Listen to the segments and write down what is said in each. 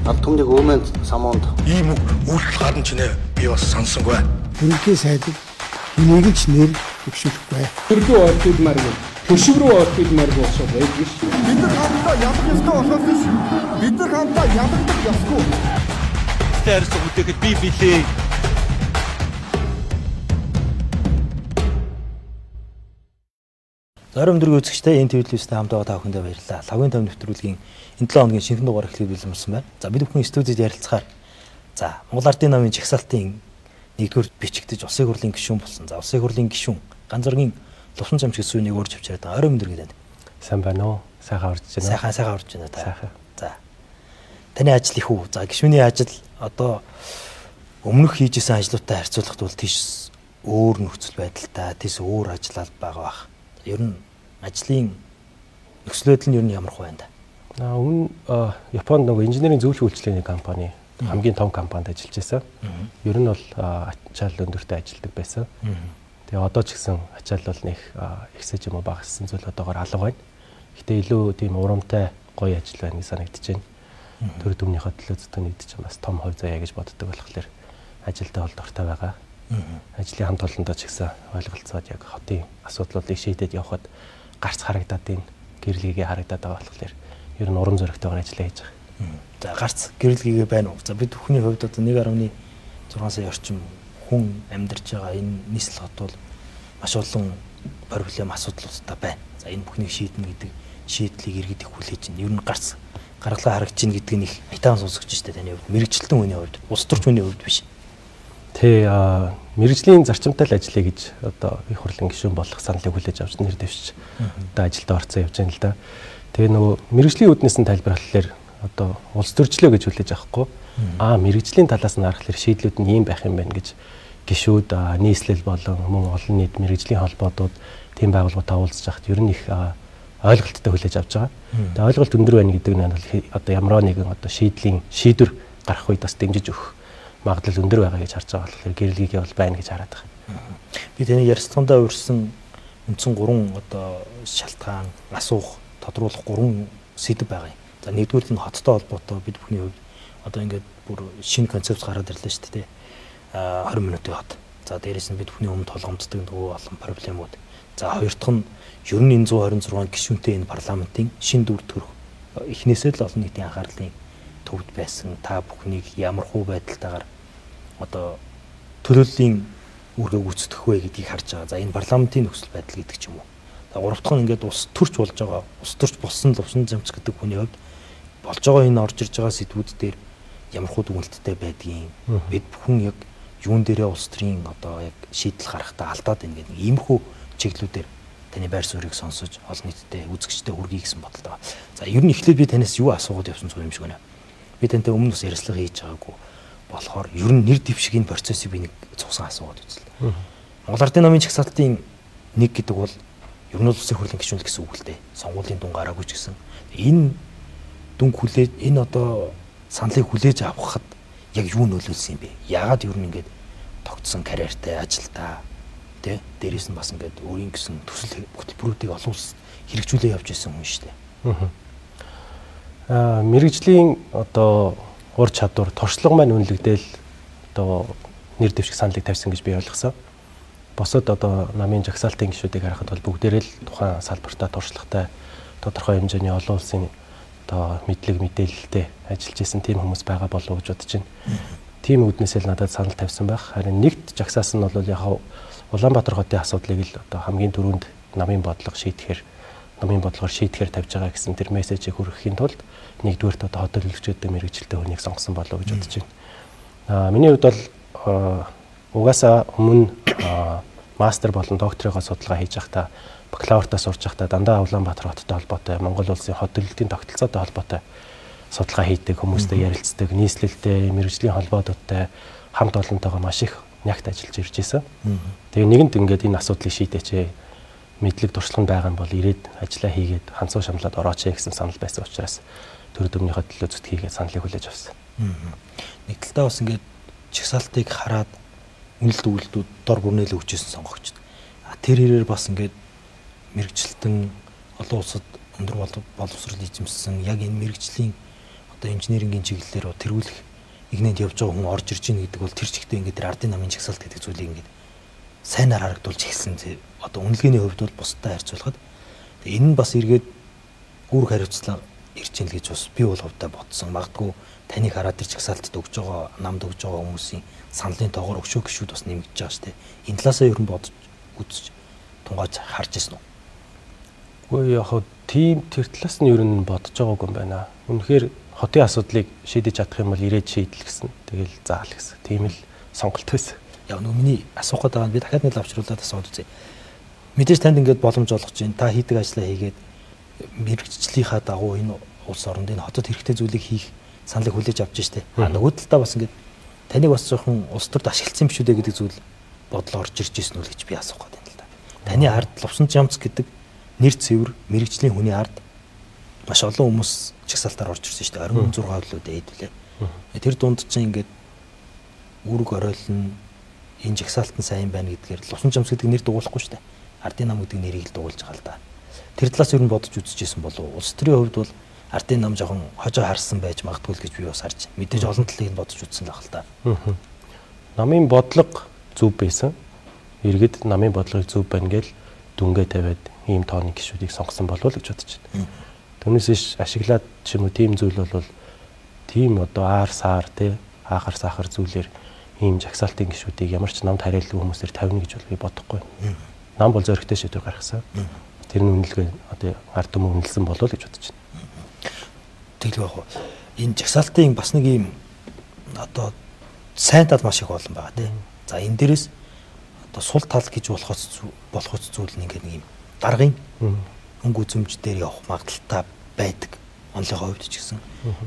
Алд түмнийг өөмөнд самуунд ийм үйлдэл гарна ч нэ би бас сонсонгүй. Үнэхээр сайдад энийг ч нэр өгшөхгүй. Төрдөө ордидмаар гэх төшөв рүү ордидмаар болсоо байж. Бид нар хамтдаа ядах ёстой болохоос биш. Бид нар хамтдаа ядагдах ёсгүй. Тэрс үтэхэд би билээ. Зарим өдрийн үзэгчтэй энэ телевизтэй хамт байгаа та бүхэндээ баярлалаа. Лавын тав нэвтрүүлгийн энэ 7 хоногийн шинэхэн дугаар эхлэх бэлэн болсон байна. За бид бүхэн студид ярилцахаар за Монгол Ардын намын жагсаалтын 1-р бичигдэж улсын хурлын гишүүн болсон. За улсын хурлын гишүүн Ганцаргийн Лувсан Замчиг сүүнийг өөрж авч яриад орой өндөр гэдэг. Сайн байна уу? Сайхан орж байна. Сайхан орж байна та. Сайхан. За. Таны ажил их үү? За гишүүний ажил одоо өмнөх хийжсэн ажлуудтай харьцуулахад бол тийш өөр нөхцөл байдалтай, тийш өөр ажиллаад байгаа бах. Ер нь ажлын нөхцөл байдал нь ер нь ямар хөө байна да? Өмнө Японд нөгөө инженерийн зөвлөх үйлчлэгийн компани хамгийн том компанид ажиллаж байсан. Ер нь бол ачаал өндөртэй ажилладаг байсан. Тэгээ одоо ч гэсэн ачаал бол нэг ихсэж юм уу багассан зүйл одоогоор алга байна. Гэтэ илүү тийм урамтай гоё ажил байна гэж санагдаж байна. Төр дүмнийхээ төлөө зөвхөн нэгдэж бас том хувь заяа гэж боддог болохоор ажилдаа бол дуртай байгаа. Ажлын хамт олондоо ч гэсэн ойлголцоод яг хотын асуудлуудыг шийдээд явхад гарц харагдаад ийн гэрлэгээ харагдаад байгаа болохоор ер нь урам зоригтойгоор ажиллаа хийж байгаа. За гарц гэрлэгээ байна уу? За бид бүхний хувьд одоо 1.6 сая орчим хүн амьдарч байгаа энэ нийслэл хот бол маш олон проблем асуудлуудтай байна. За энэ бүхнийг шийднэ гэдэг шийдлийг иргэд их хүлээж байна. Ер нь гарц гаргалгаа харагдаж ийн гэдэг нь их айтаан сонсогч штэ таны хувьд. Мэргэжилтэн хүний хувьд, улс төрч хүний хувьд биш. Тэ мэргэжлийн зарчимтай л ажиллая гэж одоо их хурлын гишүүн болох саналыг хүлээж авч нэр дэвшиж одоо ажилд орцсон явж байна л да. Тэгээ нөгөө мэргэжлийн үүднээс нь тайлбарлахаар одоо улс төрчлөө гэж хүлээж авахгүй. Мэргэжлийн талаас нь харахаар шийдлүүд нь ийм байх юм байна гэж гишүүд нийслэл болон мөн олон нийт мэргэжлийн холбоодууд тийм байгууллагуудаа уулзж хахад ер нь их ойлголттой хүлээж авч байгаа. Тэгээ ойлголт өндөр байна гэдэг нь бол одоо ямар нэгэн одоо шийдвэр гарах үед бас дэмжиж өгөх магадлал өндөр байгаа гэж харж байгаа болохоор гэрлэгээ бол байна гэж хараад байгаа. Би таны ярилцлагандаа урьдсан үндсэн 3 одоо шалтгаан, асуух, тодруулах 3 сэдэв байгаа юм. За нэгдүгээр нь хоттой холбоотой бид бүхний хувьд одоо ингээд бүр шинэ концепц гараад ирлээ шүү дээ. 20 минутын хот. За дээрээс нь бид бүхний өмнө толгомддог нөгөө олон проблемууд. За хоёр дахь нь ер нь энэ 126 гишүүнтэй энэ парламентын шинэ дүр төрх эхнээсээ л олон нийтийн анхаарлын төвд байсан та бүхнийг ямар хуу байдалтайгаар одоо төлөөллийн үргээ гүйцэтгэх вэ гэдгийг харж байгаа. За энэ парламентын нөхцөл байдал гэдэг ч юм уу. За гурав дахь нь ингээд улс төрч болж байгаа. Улс төрч болсон Лувсан Замчиг гэдэг хүний хувьд болж байгаа энэ орж ирж байгаа сэдвүүд дээр ямар хуу дүгнэлттэй байдгийг бид бүхэн яг юун дээрээ улс төрийн одоо яг шийдэл гаргахтаа алдаад байна гэдэг иймэрхүү чиглэлүүдээр таны байр суурийг сонсож олон нийтэд үзэгчтэй хүргэе гэсэн бодолтой байна. За ер нь эхлээд би танаас юу асуугаад явсан зүйл юм шиг байна. Би тантай өмнө бас ярилцлага хийж байгаагүй болохоор ер нь нэр дэвшгийн процессыг би нэг цугсан асуугаад үзлээ. Монгол Ардын намын жагсаалтын 1 гэдэг бол ер нь улсын хурлын гишүүн гэсэн үг л дээ. Сонгуулийн дүн гараагүй ч гэсэн энэ дүн хүлээж энэ одоо саналыг хүлээж авахад яг юу нөлөөлсөн юм бэ? Яагаад ер нь ингээд тогтсон карьертай ажилдаа тэ дээрээс нь бас ингээд өөрийн гэсэн төсөл хөтөлбөрүүдийг олон улсад хэрэгжүүлээ явж исэн хүн шүү дээ. Мэргэжлийн одоо ур чадвар туршлага маань үнэлэгдээл одоо нэр дэвших саналыг тавьсан гэж би ойлгосон. Босод одоо намын жагсаалтын гишүүдийг харахад бол бүгдээрээ л тухайн салбартаа туршлагатай тодорхой хэмжээний олон улсын одоо мэдлэг мэдээлэлтэй ажиллаж исэн тийм хүмүүс байгаа болов уу гэж бодож байна. Тийм үүднээсээ л надад санал тавьсан байх. Харин нэгт жагсаас нь бол яг Улаанбаатар хотын асуудлыг л одоо хамгийн түрүүнд намын бодлогоор шийдэхээр тавьж байгаа гэсэн тэр мессежийг хүргэхийн тулд нэгдүгээрт одоо хот төлөвлөгчдийн мэргэжилтэй хүнийг сонгосон болов уу гэж бодож байна. Миний хувьд бол угаасаа өмнө мастер болон докторийнхоо судалгаа хийж байхдаа бакалавртаа сурч байхдаа дандаа Улаанбаатар хоттой холбоотой Монгол улсын хот төлөвлөлтийн тогтолцоотой холбоотой судалгаа хийдэг, хүмүүстэй ярилцдаг, нийслэлтэй, мэргэжлийн холбоодуудтай хамт олонтойгоо маш их нягт ажиллаж ирж байсан. Тэгээ нэгэнт ингээд энэ асуудлыг шийдээч мэдлэг туршлага нь байгаа юм бол ирээд ажиллаа хийгээд ханцуу шамлаад орооч гэсэн санал байсан учраас төр дөмнийхөө төлөө зүт хийгээд саналыг хүлээж авсан. Нэг талдаа бас ингээд чагсаалтыг хараад үнэлт өгүүлдүүд дор бүрнээлээ хүчээсэн сонгогчд. Тэр хэрээр бас ингээд мэргэжилтэн олон улсад өндөр боловсрол эзэмссэн яг энэ мэргэжлийн одоо инженерингийн чиглэлээр тэргүүлэх игнэнд явж байгаа хүн орж ирж ийн гэдэг бол тэр чигтээ ингээд тэр ардын намын жагсаалт гэдэг зүйлийг ингээд сайнаар харагдуулж эхэлсэн. Одоо үнэлгээний хувьд бол бусдад харьцуулахад энэ нь бас эргээд үүрэг хариуцлага ирж ийн л гэж бас би бол хувьдаа бодсон. Магадгүй таныг хараад тэр жагсаалтад өгж байгаа намд өгж байгаа хүмүүсийн саналын тоогоор өгшөө гişүүд бас нэмэгдэж байгаа шүү дээ. Энэ талаасаа ер нь бодож үзэж тунгааж харж ирсэн үү? Үгүй яг тийм тэр талаас нь ер нь бодож байгаагүй юм байна. Үнэхээр хотын асуудлыг шийдэж чадах юм бол ирээд шийдэл гэсэн. Тэгэл заал гэсэн. Тийм л сонголт байсан. Яг миний асуух гэдэг нь би дахиад нэг авчруулаад асууад үзье. Мэдээж танд ингээд боломж олгож байна. Та хийдэг ажлаа хийгээд мэрэгчлийнхаа дагуу энэ улс оронд энэ хотод хэрэгтэй зүйлийг хийх саналыг хүлээж авч штэ. Нөгөө талдаа бас ингээд таныг бас жоохон улс төрд ашигласан юм шүү дээ гэдэг зүйл бодол орж ирж ирсэн үл гэж би асуух гэдэг юм л да. Таны ард Лувсан Жамц гэдэг нэр цэвэр мэрэгжлийн хүний ард маш олон хүмүүс чагсаалтаар орж ирсэн шүү дээ. 26 үлээ дээдвлээ. Тэр дунд чинь ингээд үүрэг оройлно энэ жагсаалт нь сайн байна гэдгээр Лувсан Жамц гэдэг нэр дугуулахгүй шүү дээ. Ардын нам гэдэг нэрийг л дугуулж байгаа л да. Тэр талаас ер нь бодож үзчихсэн болов уу? Улс төрийн хувьд бол ардын нам жоохон хожоо харсан байж магадгүй л гэж би бас харж байна. Мэдээж олон талыг нь бодож үзсэн л байх л да. Намын бодлого зөв байсан. Иргэд намын бодлогыг зөв байна гэж дүнгээ тавиад ийм тооны гишүүдийг сонгосон болов уу гэж бодож байна. Түүнээс ашиглаад ч юм уу тийм зүйл бол тийм одоо аар саар те хаахар сахар зүйлээр ийм жагсаалтын гишүүдийг ямар ч намд хариалгүй хүмүүсээр тавина гэж бол би бодохгүй. Нам бол зөрөгтэй шийдвэр гаргасан. Тэр нь үнэлгээ одоо ард түмэн үнэлсэн болов уу гэж бодож байна. Тэгэл байх уу. Энэ жагсаалтын бас нэг ийм одоо сайн тал маш их олон байгаа тийм. За энэ дээрээс одоо сул тал гэж болохоц зүйл нь ингээд нэг юм даргын өнгө үзэмж дээр явах магадaltaй байдаг. Онлынхаа хувьд ч гэсэн.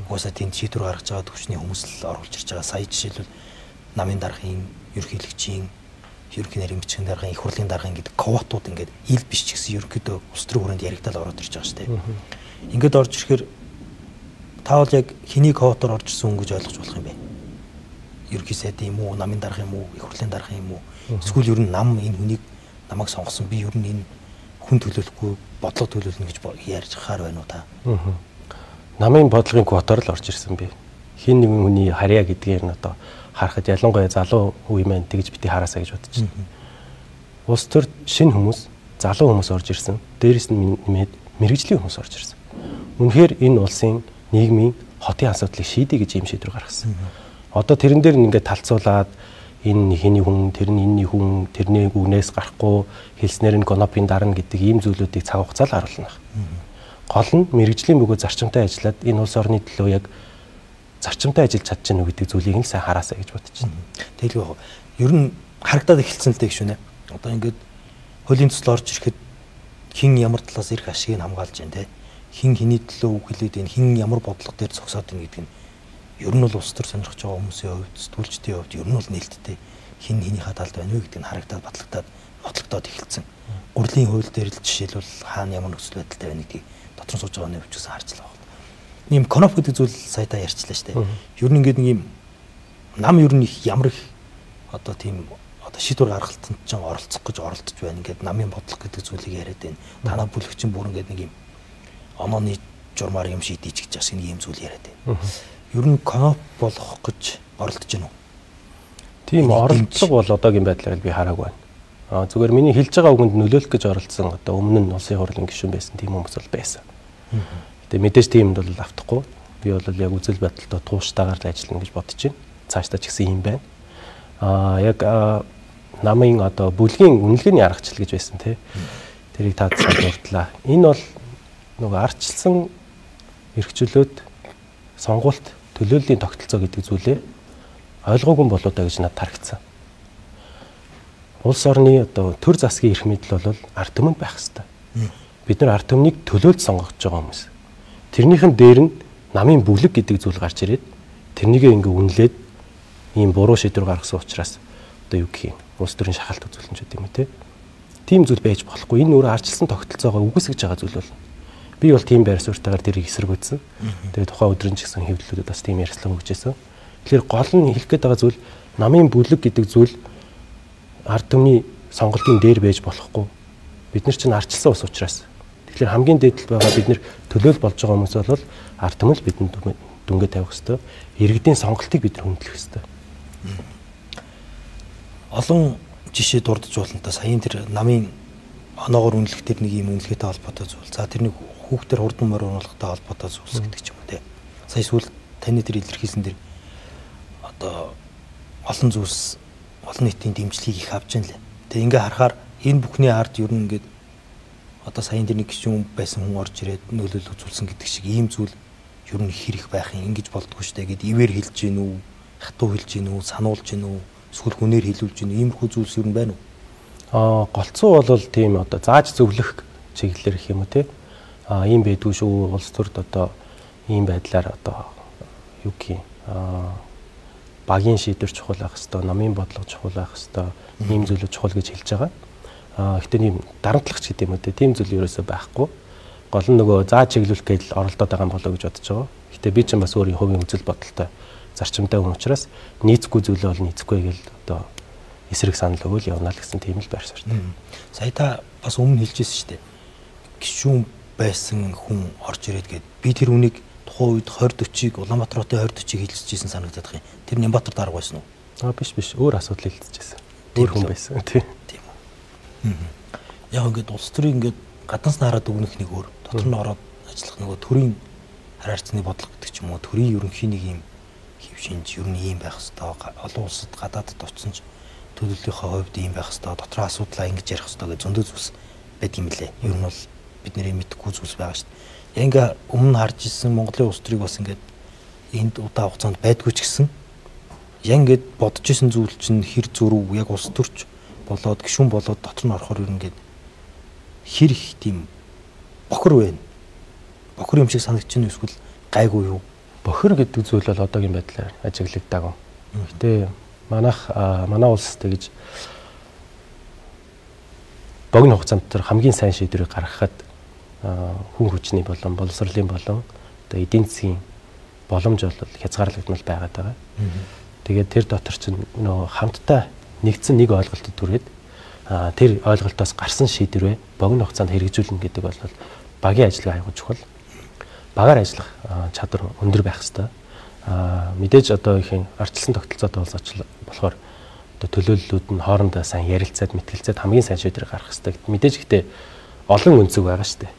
Угаасаа тэнд шийдвэр гаргаж байгаа төвчний хүмүүс л оруулж ирж байгаа. Сая жишээлбэл намын даргын, ерөнхийлөгчийн, ерөнхий нарийн бичгийн даргын, их хурлын даргын гэдэг квотууд ингээд ил биш ч гэсэн ерөнхийдөө улс төрийн хүрээнд яригдал ороод ирж байгаа шүү дээ. Ингээд орж ирэхээр та бол яг хэний квотоор орж ирсэн хүн гэж ойлгож болох юм бэ? Ерөнхий сайдын юм уу, намын дарга юм уу, их хурлын дарга юм уу? Эсвэл ер нь нам энэ хүнийг намайг сонгосон би ер нь энэ хүн төлөөлөхгүй бодлого төлөөлнө гэж ярьж хаар байна уу та? Намын бодлогын квотоор л орж ирсэн би. Хин нэгэн хүний харьяа гэдгээр нь одоо харахад ялангуяа залуу үе маань тэгж бити хараасаа гэж бодож байна. Улс төрд шинэ хүмүүс, залуу хүмүүс орж ирсэн. Дээрээс нь нэмээд мэрэгжлийн хүмүүс орж ирсэн. Үнэхээр энэ улсын нийгмийн хотын асуудлыг шийдэе гэж ийм шийдвэр гаргасан. Одоо тэрэн дээр ингээд талцуулаад энэ хэний хүн, тэр нь энэний хүн, тэрний үгнээс гарахгүй хэлснээр нь гонопын дарна гэдэг ийм зүйлүүдийг цаг хугацаанд харуулна. Гол нь мэрэгжлийн бөгөөд зарчимтай ажиллаад энэ улс орны төлөө яг зарчимтай ажиллаж чадж гэнэ гэдэг зүйлийг нь сайн хараасаа гэж бодож байна. Тэгэл яг ер нь харагдаад эхэлсэн л дээ гişүнэ. Одоо ингээд хуулийн төсөл орж ирэхэд хин ямар талаас ирэх ашигыг хамгаалж байна те. Хин хэний төлөө үг хэлээд байна, хин ямар бодлого дээр зогсоод байна гэдэг нь ер нь бол улс төр сонирхож байгаа хүмүүсийн хувьд, сэтгүүлчдийн хувьд ер нь бол нээлттэй хин хинийхээ талд байна вэ гэдэг нь харагдаад батлагтаад нотлогдоод эхэлсэн. Гурлийн хууль дээр л жишээлбэл хаана ямар нөхцөл байдалтай байна гэдгийг дотор сууж байгаа нь өвчсөн харж л байна. Ийм коноп гэдэг зүйл сая та ярьчлаа шүү дээ. Ер нь ингээд нэг юм нам ер нь их ямар их одоо тийм одоо шийдвэр гаргалтанд ч оролцох гэж оролдож байна. Ингээд намын бодлого гэдэг зүйлийг яриад байна. Танаа бүлэгчин бүр ингээд нэг юм онооны журмаар юм шийдэж гэж бас нэг юм зүйл яриад байна. Ер нь коноп болох гэж оролдож байна уу? Тийм оролцох бол одоогийн байдлаар би хараагүй байна. Зүгээр миний хэлж байгаа үгэнд нөлөөлөх гэж оролцсон одоо өмнө нь улсын хурлын гишүүн байсан тийм хүмүүс бол байсан. Тэгээ мэдээж тиймд бол автахгүй. Би бол яг үзэл бодолтой тууштайгаар ажиллана гэж бодож байна. Цаашдаа ч гэсэн юм байна. Яг намын одоо бүлгийн үнэлгээний аргачлал гэж байсан тий. Тэрийг та дурдлаа. Энэ бол нөгөө ардчилсан эрхчлөөд сонгуульт төлөөллийн тогтолцоо гэдэг зүйлээ ойлгоогүй болоо да гэж надад харагдсан. Улс орны одоо төр засгийн эрх мэдэл бол ард түмэнд байх хэрэгтэй. Бид нар ард түмнийг төлөөлж сонгогдож байгаа хүмүүс. Тэрнийхэн дээр нь намын бүлэг гэдэг зүйл гарч ирээд тэрнийгээ ингээ үнэлээд ийм буруу шийдвэр гаргасан учраас одоо юу гэх юм улс төрийн шахалт үзүүлэн ч гэдэг юм те. Тийм зүйл байж болохгүй. Энэ өөрөө ардчилсан тогтолцоогоо үгүйсгэж байгаа зүйл бол. Би бол тийм байр суурьтайгаар тэрийг эсэргүүцсэн. Тэгээд тухайн өдрийн ч гэсэн хэвлэлүүдэд бас тийм ярьцлага өгчээсэн. Тэгэхээр гол нь хэлэх гээд байгаа зүйл намын бүлэг гэдэг зүйл ард түмний сонголтын дээр байж болохгүй. Бид нар чинь ардчилсан ус учраас. Тэгэхээр хамгийн дээдл байгаа бид нар төлөөл болж байгаа хүмүүс бол ард түмэл бидэнд дүнгээ тавих хэрэгтэй. Иргэдийн сонголтыг бид хөндлөх хэрэгтэй. Олон жишээ дурдж болно та саяын тэр намын оноогоор үнэлэх тэр нэг юм үнэлгээтэй холбоотой зүйл. За тэрний хүүхдэр хурдан морь оруулахтай холбоотой зүйлс гэдэг ч юм уу те. Сая сүүл таны тэр илэрхийлсэн тэр одоо олон зүйлс олон нийтийн дэмжлэгийг их авч яана лээ. Тэгээ ингээ харахаар энэ бүхний ард ер нь ингээд одоо саяын тэр нэг гişүүн байсан хүн орж ирээд нөлөөлөл үзүүлсэн гэдэг шиг ийм зүйл ер нь хэрэг байх юм ингэж болдгоо штэ гэд ивэр хэлж гин үү, хатуу хэлж гин үү, сануулж гин үү, эсвэл хүнээр хэлүүлж гин үү, иймэрхүү зүйлс ер нь байна уу? Голцоо бол тийм одоо зааж зөвлөх чиглэлээр гэх юм уу те. Ийм байдгүй шүү. Улс төрд одоо ийм байдлаар одоо юу гэх юм багийн шийдвэр чухал байх хэвээр, намын бодлого чухал байх хэвээр, ийм зүйлүүд чухал гэж хэлж байгаа. Гэхдээ ийм дарамтлагч гэдэг юм уу те. Тийм зүйл ерөөсөө байхгүй. Гол нь нөгөө зааж чиглүүлэх гэдэл оролдоод байгаа юм болоо гэж бодож байгаа. Гэхдээ би ч бас өөрийн хувийн үзэл бодолтой зарчимтай хүн учраас нийцэхгүй зүйлээ бол нийцэхгүй гэл одоо эсрэг санал өгөөл явна л гэсэн тийм л байр суурь. Сая та бас өмнө хэлжсэн шүү дээ. Гишүүн байсан хүн орж ирээд гээд би тэр үнийг тухайн үед 20-40-ыг Улаанбаатар хотын 20-40-ыг хэлэлцэжсэн санагдаад байна. Тэр Нямбатар дарга байсан уу? Биш өөр асуудал хэлэлцэжсэн. Өөр хүн байсан тийм үү. Яг ингээд улс төрийн ингээд гаднаас нь хараад өгнөх нэг өөр, дотор нь ороод ажиллах нөгөө төрийн хараарцны бодлого гэдэг ч юм уу, төрийн ерөнхий нэг юм хэв шинж ер нь ийм байх хэвээр олон улсад гадаадд очсон ч төлөвлөлийнхөө хувьд ийм байх хэвээр дотроо асуудлаа ингэж ярих хэвээр гэж зөндөө зүйлс байдаг юм лээ. Ер нь бол бидний мэдхгүй зүйлс байгаа шүү дээ. Яг ингээ өмнө харж ирсэн Монголын улс төрийг бас ингээд энд удаа хугацаанд байдгүй ч гэсэн яг ингээд бодож исэн зүйл чинь хэр зөрүү яг улс төрч болоод гишүүн болоод дотор нь орохоор ер нь ингээд хэр их тийм бохор байна. Бохор юм шиг санагдчихна эсвэл гайгүй юу? Бохор гэдэг зүйл бол одоогийн байдлаар ажиглагдаагүй. Гэтэ манай улс тэгж богино хугацаанд тэр хамгийн сайн шийдвэрийг гаргахад хүн хүчний болон боловсролын болон одоо эдийн засгийн боломж бол хязгаарлагдмал байгаад байгаа. Тэгээд тэр дотор чинь нөө хамтдаа нэгдсэн нэг ойлголтод түрээд тэр ойлголтоос гарсан шийдвэрээ богино хугацаанд хэрэгжүүлнэ гэдэг бол багийн ажлыг аягүй чухал. Багаар ажиллах чадвар өндөр байх хэрэгтэй. Мэдээж одоо их арчилсан тогтолцоотой болохоор одоо төлөөллүүд нь хоорондоо сайн ярилцаад мэтгэлцээд хамгийн сайн шийдвэр гаргах хэрэгтэй. Мэдээж гэхдээ олон өнцөг байгаа шүү дээ.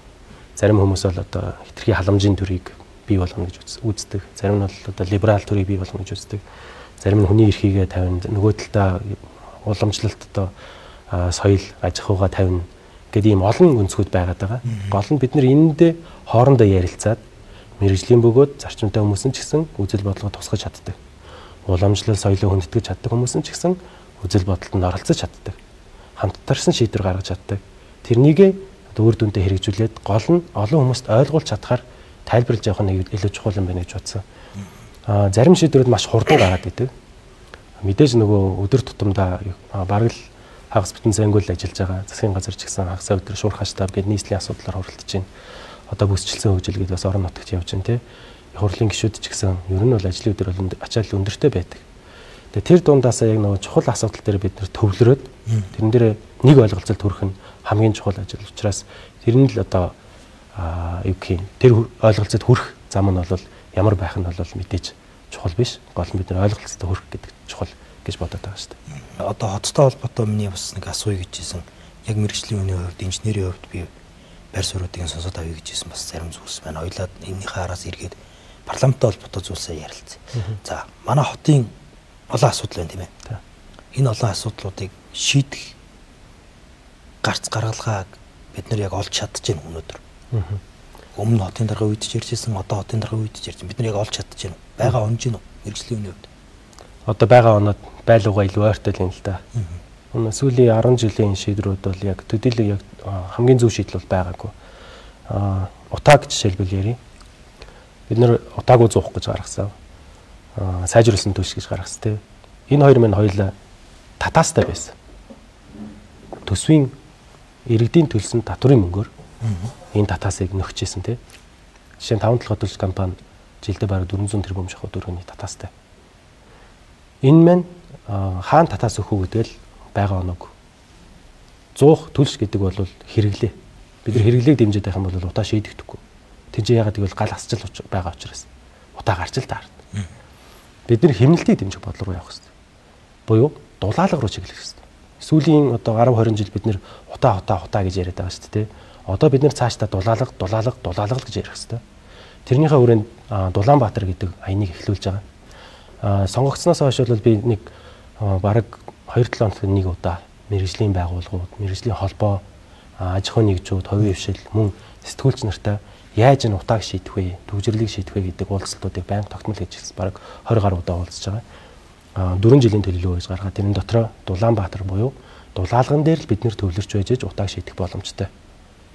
Зарим хүмүүс бол одоо хитрхи халамжийн төрийг бий болгоно гэж үздэг. Зарим нь бол одоо либерал төрийг бий болгоно гэж үздэг. Зарим нь хүний эрхийгээ тавина, нөгөө талдаа уламжлалт одоо соёл аж ахуйгаа тавина гэдэг ийм олон өнцгүүд байгаад байгаа. Гол нь бид нар энэндээ хоорондоо ярилцаад мэрэгжлийн бөгөөд зарчимтай хүмүүс нь ч гэсэн үзэл бодлого тусгаж чаддаг. Уламжлал соёлыг хүндэтгэж чаддаг хүмүүс нь ч гэсэн үзэл бодолд нь оролцож чаддаг. Хамтдаарсан шийдвэр гаргаж чаддаг. Тэрнийг үр дүндээ хэрэгжүүлээд гол нь олон хүмүүст ойлгуулж чадхаар тайлбарлаж явах нь илүү чухал юм байна гэж бодсон. Зарим шийдвэрүүд маш хурдан гараад идэг. Мэдээж нөгөө өдөр тутамдаа бараг л хагас бүтэн зангуул ажиллаж байгаа. Засгийн газар ч гэсэн хагас өдөр шуурхай штаб гэдэг нийслэлийн асуудлаар хуралдаж байна. Одоо бүсчилсэн хөгжил гэдэг бас орон нутагт явж байна те. Хурлын гишүүд ч гэсэн ер нь бол ажлын өдөр бол ачаал өндөртэй байдаг. Тэгээ тэр дундаасаа яг нөгөө чухал асуудал дээр бид нэр төвлөрөөд тэрэн дээр нэг ойлголцолд хүрэх нь хамгийн чухал ажил учраас тэр нь л одоо юу гэх юм тэр ойлголцод хүрэх зам нь бол ямар байх нь бол мэдээж чухал биш. Гол нь бид нар ойлголцод хүрэх гэдэг чухал гэж бодоод байгаа шүү дээ. Одоо хоттой холбоотой миний бас нэг асууя гэжсэн. Яг мэрэгжлийн үеийн хувьд, инженерийн хувьд би байр суурьдыг сонсоод авъя гэжсэн бас зарим зүйлс байна. Ойлаад энэнийхээ араас эргээд парламенттай холбоотой зүйлсээ ярилцъя. За, манай хотын олон асуудал байна тийм ээ. Энэ олон асуудлуудыг шийдэх гарц гаргалгааг бид нар яг олж чадчихэв өнөөдөр. Өмнө хотын дарга үед ч ярьжсэн, одоо хотын дарга үед ч ярьж бид нар яг олж чадчихэв. Бага онж гин үү мэрэгжлийн үеийн хувьд? Одоо байгаа оноод байлууга илүү ойртой л юм л да. Сүүлийн 10 жилийн шийдвэрүүд бол яг төдийлөг яг хамгийн зөв шийдэл бол байгаагүй. Утааг жишээлбэл ярив. Бид нэр утаагүй зуух гэж гаргасан. Сайжруулсан төлс гэж гаргасан тийм. Энэ хоёр мань хоёулаа татаастай байсан. Төсвийн иргэдийн төлсөн татврын мөнгөөр энэ татаасыг нөхчихсэн тийм. Жишээ нь 5 толгой төлс компани жилдээ бараг 400 тэрбум шахуу төгрөгийн татаастай. Энэ мань хаан татаас өгөх гэдэл байгаа оног. 100 төлс гэдэг бол хэрэглээ. Бид нар хэрэглээг дэмжиж байх юм бол утаа шийдэгдэхгүй. Тэнд яагаад гэвэл гал асчил байгаа учраас. утаа гарч л таарна. Бид нэр хэмнэлтийг дэмжих бодлого руу явах хэрэгтэй. Буюу дулаалга руу чиглэх хэрэгтэй. Сүүлийн одоо 10 20 жил бид нэр утаа гэж яриад байгаа шүү дээ. Одоо бид нэр цаашдаа дулаалга гэж ярих хэрэгтэй. Тэрнийхээ хүрээнд Дулаанбаатар гэдэг аяныг эхлүүлж байгаа. Сонгогдсноос хойш бол би нэг бараг 2-7 хоногт нэг удаа мэргэжлийн байгууллагууд, мэргэжлийн холбоо, аж ахуйн нэгжүүд, хувийн хвшил, мөн сэтгүүлч нартай яаж энэ утааг шийдэх вэ, төвжирлийг шийдэх вэ гэдэг уулзалтуудыг байнга тогтмол хийж ирсэн. Бараг 20 гаруй удаа уулзж байгаа. 4 жилийн төлөвлөгөө хийж гаргаад тэрэн дотроо Дулаанбаатар буюу дулаалган дээр л бид нэр төвлөрч байж утааг шийдэх боломжтой.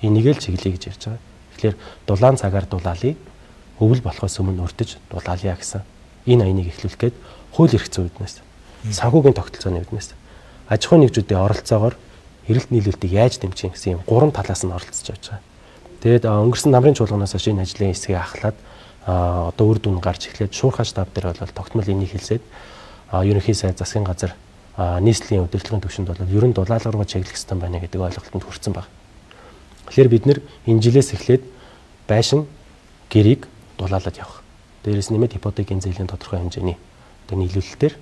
Энийг л чиглэе гэж ярьж байгаа. Тэгэхээр дулаан цагаар дулаалыг өвөл болохоос өмнө өртөж дулаалъя гэсэн энэ аяныг эхлүүлэх гээд хууль эрх зүйн үүднээс, санхүүгийн тогтолцооны үүднээс, аж ахуйн нэгжүүдийн оролцоогоор эрэлт нийлүүлэлтийг яаж дэмжих гэсэн юм 3 талаас нь оролцож явж байгаа. Тэгээд өнгөрсөн намрын чуулганаас хойш энэ ажлын хэсгийг ахлаад одоо үр дүн гарч эхлээд шуурхай штаб дээр бол тогтмол энийг хэлсээд ерөнхий сайд засгийн газар нийслэлийн удирдлагын түвшинд бол ерөн дулаалга руу чиглэх ёстой байна гэдэг ойлголтод хүрсэн байна. Тэгэхээр бид нэр энэ жилээс эхлээд байшин гэрийг дулаалаад явах. Дээрээс нэмээд ипотекийн зээлийн тодорхой хэмжээний одоо нийлүүлэлтээр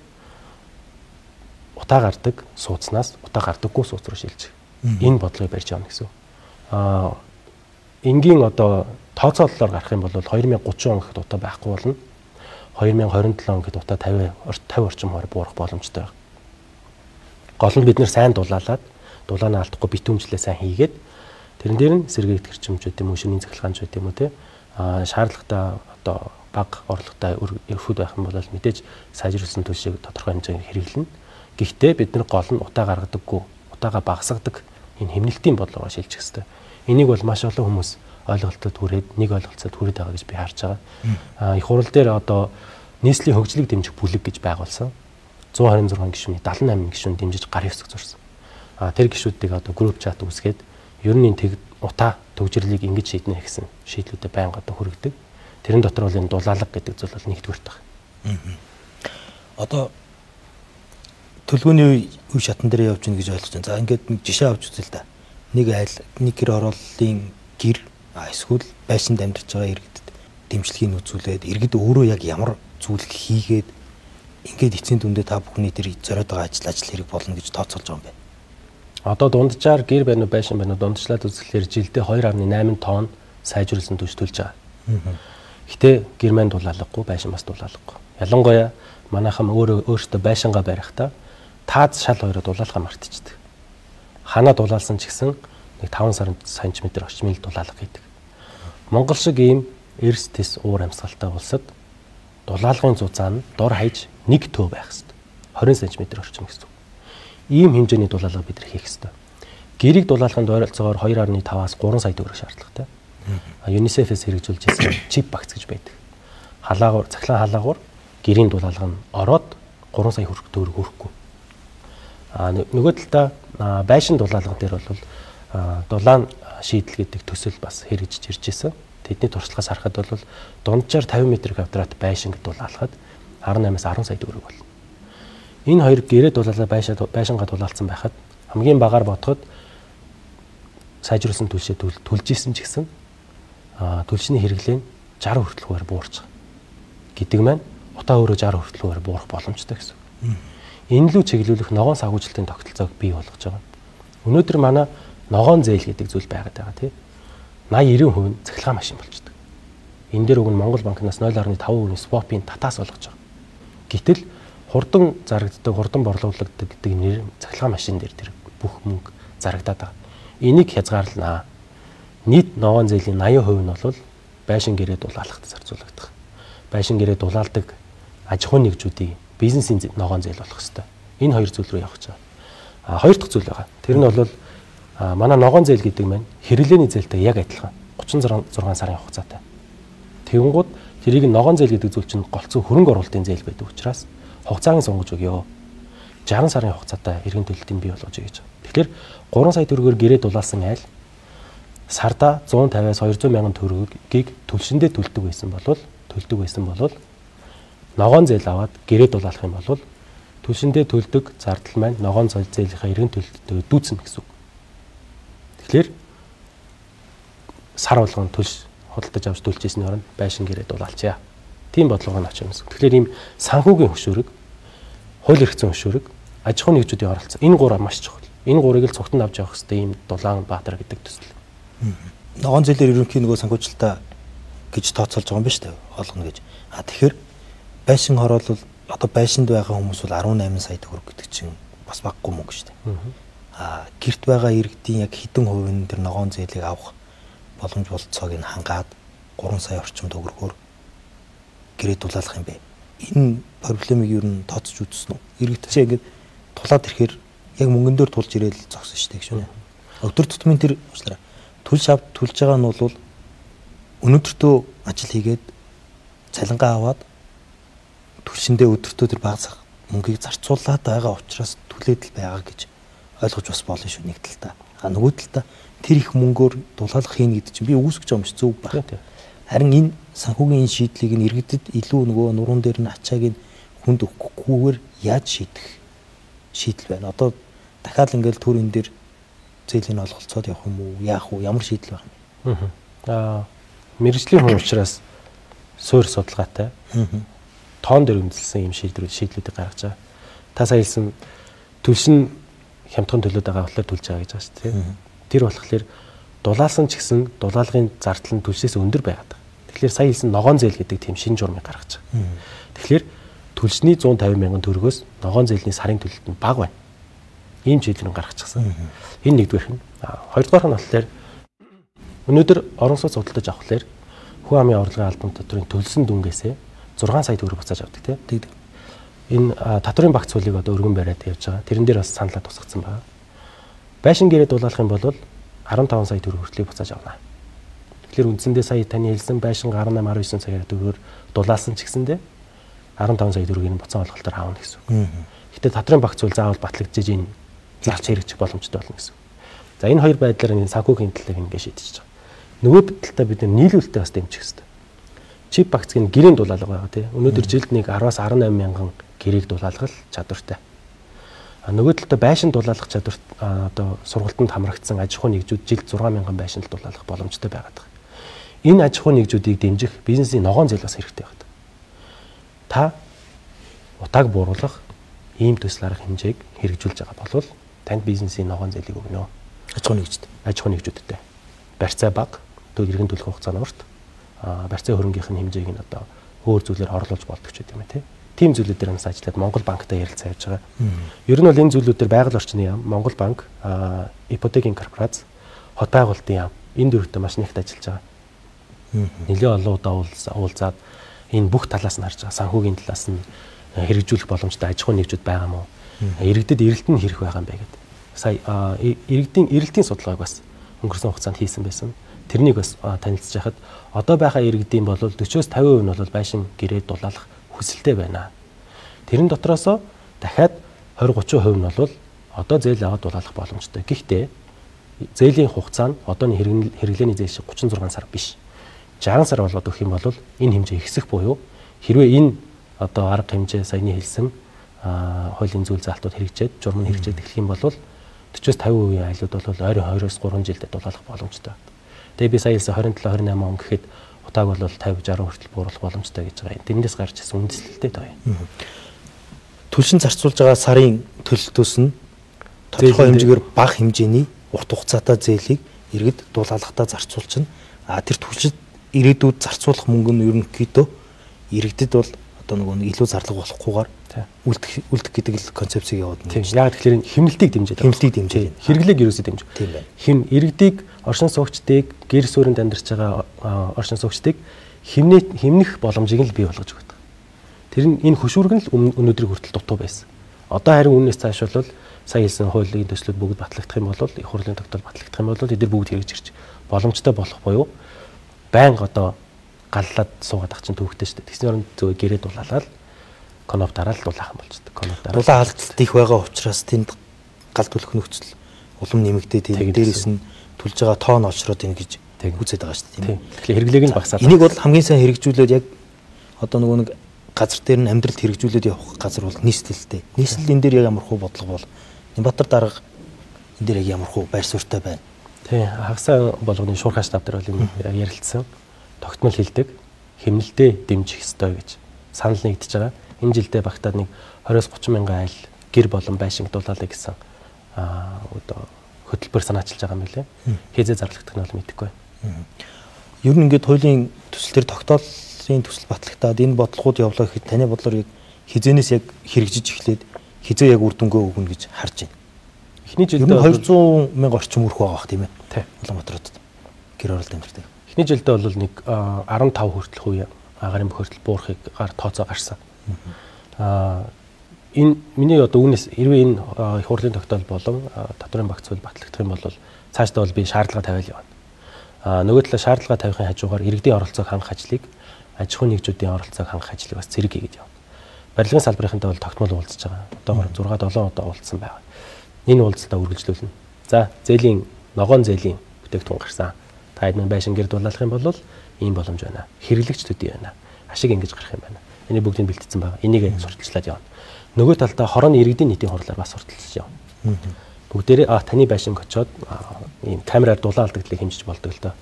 утаа гардаг сууцнаас утаа гардаггүй сууц руу шилжих. Энэ бодлогыг барьж авна гэсэн. Энгийн одоо тооцоололоор гарах юм бол 2030 он гэхэд утаа байхгүй болно. 2027 он гэхэд утаа 50 орчим хувиар буурах боломжтой байна. Гол нь бид нэр сайн дулаалаад дулаанаа алдахгүй битүүмжлээ сайн хийгээд тэрэн дээр нь сэргээгт гэрчимчүүд юм уу, шөнийн цахилгаанчүүд юм уу те шаардлагатай одоо бага орлоготой өрхөд байх юм бол мэдээж сайжруулсан төлшийг тодорхой хэмжээгээр хэрэглэнэ. Гэхдээ бид нар гол нь утаа гаргадаггүй, утаага багасгадаг энэ хэмнэлтийн бодлогоор шилжих хэрэгтэй. Энийг бол маш олон хүмүүс ойлголтод хүрээд нэг ойлголцоод хүрээд байгаа гэж би харж байгаа. Их хурал дээр одоо нийслэлийн хөгжлийг дэмжих бүлэг гэж байгуулсан. 126 гишүүний 78 гишүүн дэмжиж гар хэвсэг зурсан. Тэр гишүүдийг одоо групп чат үүсгээд ер нь энэ утаа төвжирлийг ингэж шийднэ гэсэн шийдлүүдэд байнга одоо хүргэдэг. Тэрэн дотор бол энэ дулаалга гэдэг зүйл бол нэгдүгээр тах. Одоо төлөвлөгөөний үе шатан дээр явж гин гэж ойлгож байна. За ингээд нэг жишээ авч үзье л да. Нэг айл, нэг гэр орооллын гэр эсвэл байшинд амьдарч байгаа иргэдэд дэмжлэгийг үзүүлээд иргэд өөрөө яг ямар зүйл хийгээд ингээд эцсийн дүндээ та бүхний тэр зориод байгаа ажил хэрэг болно гэж тооцоолж байгаа юм байна. Одоо дунджаар гэр байна уу байшин байна уу дундчлаад үзэхлээр жилдээ 2.8 тонн сайжруулсан түвш төлж байгаа. Гэтэ гэр маань дулаалгагүй, байшин бас дулаалгагүй. Ялангуяа манайхан өөртөө байшингаа барихтаа таад шал хоёроо дулаалгаа мартчихдаг. Ханаа дулаалсан ч гэсэн нэг 5 см орчмын дулаалга хийдэг. Монгол шиг ийм эрс тис уур амьсгалтай улсад дулаалгын зузаан нь дор хаяж 1 төв байх хэвээр 20 см орчим гэсэн. Ийм хэмжээний дулаалга бид нар хийх хэвээр. Гэрийг дулаалганд ойролцоогоор 2.5-аас 3 сая төгрөг шаардлагатай. ЮНИСЕФ-ээс хэрэгжүүлж ирсэн чип багц гэж байдаг. Халаагуур, цахилгаан халаагуур гэрийн дулаалга нь ороод 3 сая төгрөг хүрэхгүй. Нөгөө талдаа байшин дулаалга дээр бол дулаан шийдэл гэдэг төсөл бас хэрэгжиж ирж байсан. Тэдний туршлагаас харахад бол дунджаар 50 м2 байшин дулаалгад 18-аас 10 сая төгрөг болно. Энэ хоёр гэрээ дулаалаа байшингаа дулаалсан байхад хамгийн багаар бодоход сайжруулсан төлшөө төлж исэн ч гэсэн төлшний хэрэглээ 60 хүртэлгээр буурч байгаа. Гэдэг маань утаа өөрөө 60 хүртэлгээр буурах боломжтой гэсэн. Энэ лүү чиглүүлэх ногоон санхүүжилтийн тогтолцоог бий болгож байгаа. Өнөөдөр манай ногоон зээл гэдэг зүйл байгаад байгаа тийм 80-90% цахилгаан машин болчихдог. Энэ дээр уг нь Монгол банкнаас 0.5% swap-ийн татаас олгож байгаа. Гэтэл хурдан зарагддаг, хурдан борлуулагддаг гэдэг нэр цахилгаан машин дээр тэр бүх мөнгө зарагдаад байгаа. Энийг хязгаарлана. Нийт ногоон зээлийн 80% нь бол байшин гэрээ дулаалгад зарцуулагдах. Байшин гэрээ дулаалдаг аж ахуйн нэгжүүдийн бизнесийн ногоон зээл болох хэвээр. Энэ хоёр зүйл рүү явах гэж байгаа. Хоёр дахь зүйл байгаа. Тэр нь бол манай ногоон зээл гэдэг маань хэрэглээний зээлтэй яг адилхан 36 сарын хугацаатай. Тэгэнгუთ тэрийг ногоон зээл гэдэг зүйл чинь голцоо хөрөнгө оруулалтын зээл байдаг учраас хугацааг сонгож өгөө. 60 сарын хугацаатай эргэн төлөлтийг бий болгож өгье гэж. Тэгэхээр 3 сая төгрөгөөр гэрээ дулаалсан айл сарда 150-аас 200 мянган төгрөгийг төлшөндөө төлдөг байсан бол ногоон зээл аваад гэрээ дулаалах юм бол төлшөндөө төлдөг зардал маань ногоон зээлийнхаа эргэн төлөлтөд дүүцнэ гэсэн үг. Тэгэхээр сар болгон төлш худалдаж авч төлчихсний оронд байшин гэрээ дулаалчаа. Тийм бодлогоо авч юмсан. Тэгэхээр ийм санхүүгийн хөшөөрөг, хууль эрх зүйн хөшөөрөг, аж ахуйн нэгжүүдийн оролцоо энэ гурав маш чухал. Энэ гурыг л цугтанд авч явах хэрэгтэй ийм Дулаанбаатар гэдэг төсөл. Ногоон зээлээр ерөнхий нөгөө санхүүжилтаа гэж тооцоолж байгаа юм ба шүү дээ. Олгоно гэж. Тэгэхээр байшин хороолол одоо байшинд байгаа хүмүүс бол 18 сая төгрөг гэдэг чинь бас баггүй мөнгө шүү дээ. Гэрт байгаа иргэдийн яг хэдэн хувийн тэр ногоон зээлийг авах боломж болцоог нь хангаад 3 сая орчим төгрөгөөр гэрээ дулаалах юм бэ. Энэ проблемыг юу н тооцож үзсэн үү? Иргэд чинь ингээд тулаад ирэхээр яг мөнгөн дээр тулж ирээл зогсон шүү дээ гэж байна. Өдөр тутмын тэр уучлаарай. Түлж байгаа нь бол өнөөдөртөө ажил хийгээд цалингаа аваад түлшиндээ өдөртөө тэр баг цаг мөнгийг зарцуулаад байгаа учраас түлээд л байгаа гэж ойлгож бас болно шүү нэг талдаа. Нөгөө талдаа тэр их мөнгөөр дулаалах хийнэ гэдэг чинь би үүсгэж байгаа юм шиг зөв байна. Харин энэ санхүүгийн энэ шийдлийг нь иргэдэд илүү нөгөө нуруунд дээр нь ачааг нь хүнд өгөхгүйгээр яаж шийдэх шийдэл байна. Одоо дахиад ингээл төрийн дээр зээлийн олголцоод явах юм уу? Яах вэ? Ямар шийдэл байна? Мэргэжлийн хүн учраас суурь судалгаатай. Тоон дээр үндэслсэн юм шийдлүүдийг гаргаж байгаа. Та сая хэлсэн түлшин хямдхан төлөөд байгаа болохоор түлж байгаа гэж байгаа шүү дээ. Тэр болохоор дулаалсан ч гэсэн дулаалгын зардал нь түлшээс өндөр байгаад байгаа. Тэгэхээр сая хэлсэн ногоон зээл гэдэг тийм шинэ журмыг гаргаж байгаа. Тэгэхээр түлшний 150 мянган төгрөгөөс ногоон зээлийн сарын төлөлт нь бага байна. Ийм шийдлийг гаргачихсан. Энэ нэгдүгээрх нь. Хоёрдугаарх нь болохоор өнөөдөр орон сууц худалдаж авахлаар хүн амын орлогын албан татврын төлсөн дүнгээсээ 6 сая төгрөг буцааж авдаг тийм. Энэ татврын багц цулыг одоо өргөн бариад явж байгаа. Тэрэн дээр бас саналаа тусгацсан байна. Байшин гэрээ дулаалах юм бол 15 сая төгрөг хүртэлийг буцааж авна. Тэгэхээр үндсэндээ сая таны хэлсэн байшин 18-19 сая төгрөгөөр дулаалсан ч гэсэндээ 15 сая төгрөгийг нь буцаан олголтоор аавна гэсэн үг. Гэтэ татврын багц цул заавал батлагдчихэж энэ зарч хэрэгжих боломжтой болно гэсэн. За энэ хоёр байдлаар энэ санхүүгийн талыг ингээд шийдэж байгаа. Нөгөө талдаа бид нийлүүлэлтээ бас дэмжих хэрэгтэй. Чип багцгийн гэрийн дулаалга байгаа тийм. Өнөөдөр жилд нэг 10-аас 18 мянган гэрээг дулаалгах чадвартай. Нөгөө талдаа байшин дулаалгах чадварт одоо сургалтанд хамрагдсан аж ахуйн нэгжүүд жилд 6 мянган байшин дулаалгах боломжтой байгаад байгаа. Энэ аж ахуйн нэгжүүдийг дэмжих бизнесийн ногоон зээл бас хэрэгтэй байна. Та утааг бууруулах ийм төсөл арга хэмжээг хэрэгжүүлж байгаа бол танд бизнесийн ногоон зээлийг өгнө. Аж ахуйн нэгжүүдтэй. Барьцаа бага, иргэн төлөх хугацаа нь урт. Барьцаа хөрөнгөхийн хэмжээг нь одоо өөр зүйлээр орлуулж болдог ч гэдэм юм тий. Тим зүйлүүдээр нас ажиллаад Монгол банктай ярилцаа явж байгаа. Ер нь бол энэ зүйлүүдээр байгаль орчны яам, Монгол банк, ипотекийн корпорац, хот байгуулалтын яам энэ дөрөвтэй маш нэгт ажиллаж байгаа. Нэлээд олон удаа уулзаад энэ бүх талаас нь харж байгаа. Санхүүгийн талаас нь хэрэгжүүлэх боломжтой аж ахуйн нэгжүүд байгаа мó. Иргэдэд эрэлт нь хэрэг байгаа юм бэ гэдэг. Сая эрэлтийн судалгааг бас өнгөрсөн хугацаанд хийсэн байсан. Тэрнийг бас танилцж байхад одоо байгаа иргэдийн бол 40-50% нь бол байшин гэрээ дулаалах хүсэлтэй байна. Тэрэн дотроос дахиад 20-30% нь бол одоо зээл аваад дулаалах боломжтой. Гэхдээ зээлийн хугацаа нь одооний хэрэглээний зээл шиг 36 сар биш. 60 сар болоод өгөх юм бол энэ хэмжээ ихсэх буюу хэрвээ энэ одоо арга хэмжээ саяны хэлсэн хуулийн зүйл заалтууд хэрэгжээд журам нь хэрэгжээд эхлэх юм бол 40-50% айлууд бол ойрын 2-3 жилдээ дулаалах боломжтой. Тэгээ би сая хэлсэн 27-28 он гэхэд утааг бол 50-60 хүртэл бууруулах боломжтой гэж байгаа юм. Тэрнээс гарч ирсэн үндэслэлтэй тоо юм. Түлшин зарцуулж байгаа сарын төлөлтөөс нь тодорхой хэмжээгээр бага хэмжээний урт хугацаатай зээлийг иргэд дулаалгатаа зарцуулчихна. Тэр түлшид ирээдүйд зарцуулах мөнгө нь ерөнхийдөө иргэдэд бол одоо нөгөө илүү зарлага болохгүйгээр үлдэх гэдэг л концепцийг яваад байна. Тийм. Яг тэгэхээр хэмнэлтийг дэмжиж байгаа. Хэрэглээг ерөөсөө дэмжих. Тийм байна. Иргэдийг оршин суугчдыг гэр суурьнд амьдарч байгаа оршин суугчдыг хэмнэх боломжийг л бий болгож өгдөг. Тэр нь энэ хөшүүрэг нь л өнөөдрийг хүртэл дутуу байсан. Одоо харин үнээс цааш бол сая хэлсэн хуулийн төслүүд бүгд батлагдах юм бол их хурлын тогтоол батлагдах юм бол эдгээр бүгд хэрэгж ирж боломжтой болох буюу байнга одоо галлаад суугаад ах чинь төвхтэй шүү дээ. Тэгсэн орнд зөв гэрээ дулаалаад коноп дараал дулаахан болчихдог. Коноп дараал. Дулаан алдалт их байгаа учраас тэнд гал төлөх нөхцөл улам нэмэгдээд тийм дээрээс нь төлж байгаа тоон олшроод ийн гэж үзээд байгаа шүү дээ. Тийм. Тэгэхээр хэрэглээг нь багасаад. Энийг бол хамгийн сайн хэрэгжүүлээд яг одоо нөгөө нэг газар дээр нь амьдралд хэрэгжүүлээд явах газар бол нийслэлтэй. Нийслэл энэ дээр яг ямар хөө бодлого бол Нямбатар дарга энэ дээр яг ямар хөө байр суурьтай байна. Тийм. Хагасаа болгоны шуурхай штаб дээр бол юм ярилцсан. Тогтмол хэлдэг. хэмнэлтэд дэмжих ёстой гэж санал нэгдэж байгаа. Энэ жилдээ багтаад нэг 20-30 мянган айл гэр болон байшинг дулаалаа гэсэн одоо хөтөлбөр санаачилж байгаа юм билээ. Хизээ зарлагдах нь бол мэдэхгүй байна. Ер нь ингээд хуулийн төсөл төр тогтоолын төсөл батлагтаад энэ бодлогууд явлаа гэхэд таны бодлоор яг хизээнээс яг хэрэгжиж эхлээд хизээ яг үр дүнгээ өгнө гэж харж байна. Эхний жилдээ 200 мянга орчим өрх байгаа бах тийм ээ. Тий. Улаанбаатарт гэр оролт амьддаг. Эхний жилдээ бол нэг 15 хүртэлх үе агарын бохирдол буурахыг тооцоо гарсан. Энэ миний одоо үүнээс хэрвээ энэ их хурлын тогтоол болон татварын багц хууль батлагдах юм бол цаашдаа бол би шаардлага тавиал явна. Нөгөө талаа шаардлага тавихын хажуугаар иргэдийн оролцоог хангах ажлыг аж ахуйн нэгжүүдийн оролцоог хангах ажлыг бас зэрэг хийгээд явна. Барилгын салбарынхантай бол тогтмол уулзж байгаа. Одоогоор 6-7 удаа уулзсан байгаа. Энэ уулзалтаа үргэлжлүүлнэ. За, зээлийн ногоон зээлийн бүтээгдэхүүн гарсан. Та хэд мэн байшин гэр дулаалах юм бол ийм боломж байна. Хэрэглэгч төдий байна. Ашиг ингэж гарах юм байна. Энийг бүгдийг бэлтгэсэн байгаа. Энийг сурталчлаад явна. Нөгөө талдаа хорооны иргэдийн нийтийн хурлаар бас сурталчилж явна. Бүгдээрээ таны байшинг очоод ийм камераар дулаан алдагдлыг хэмжиж болдог л доо.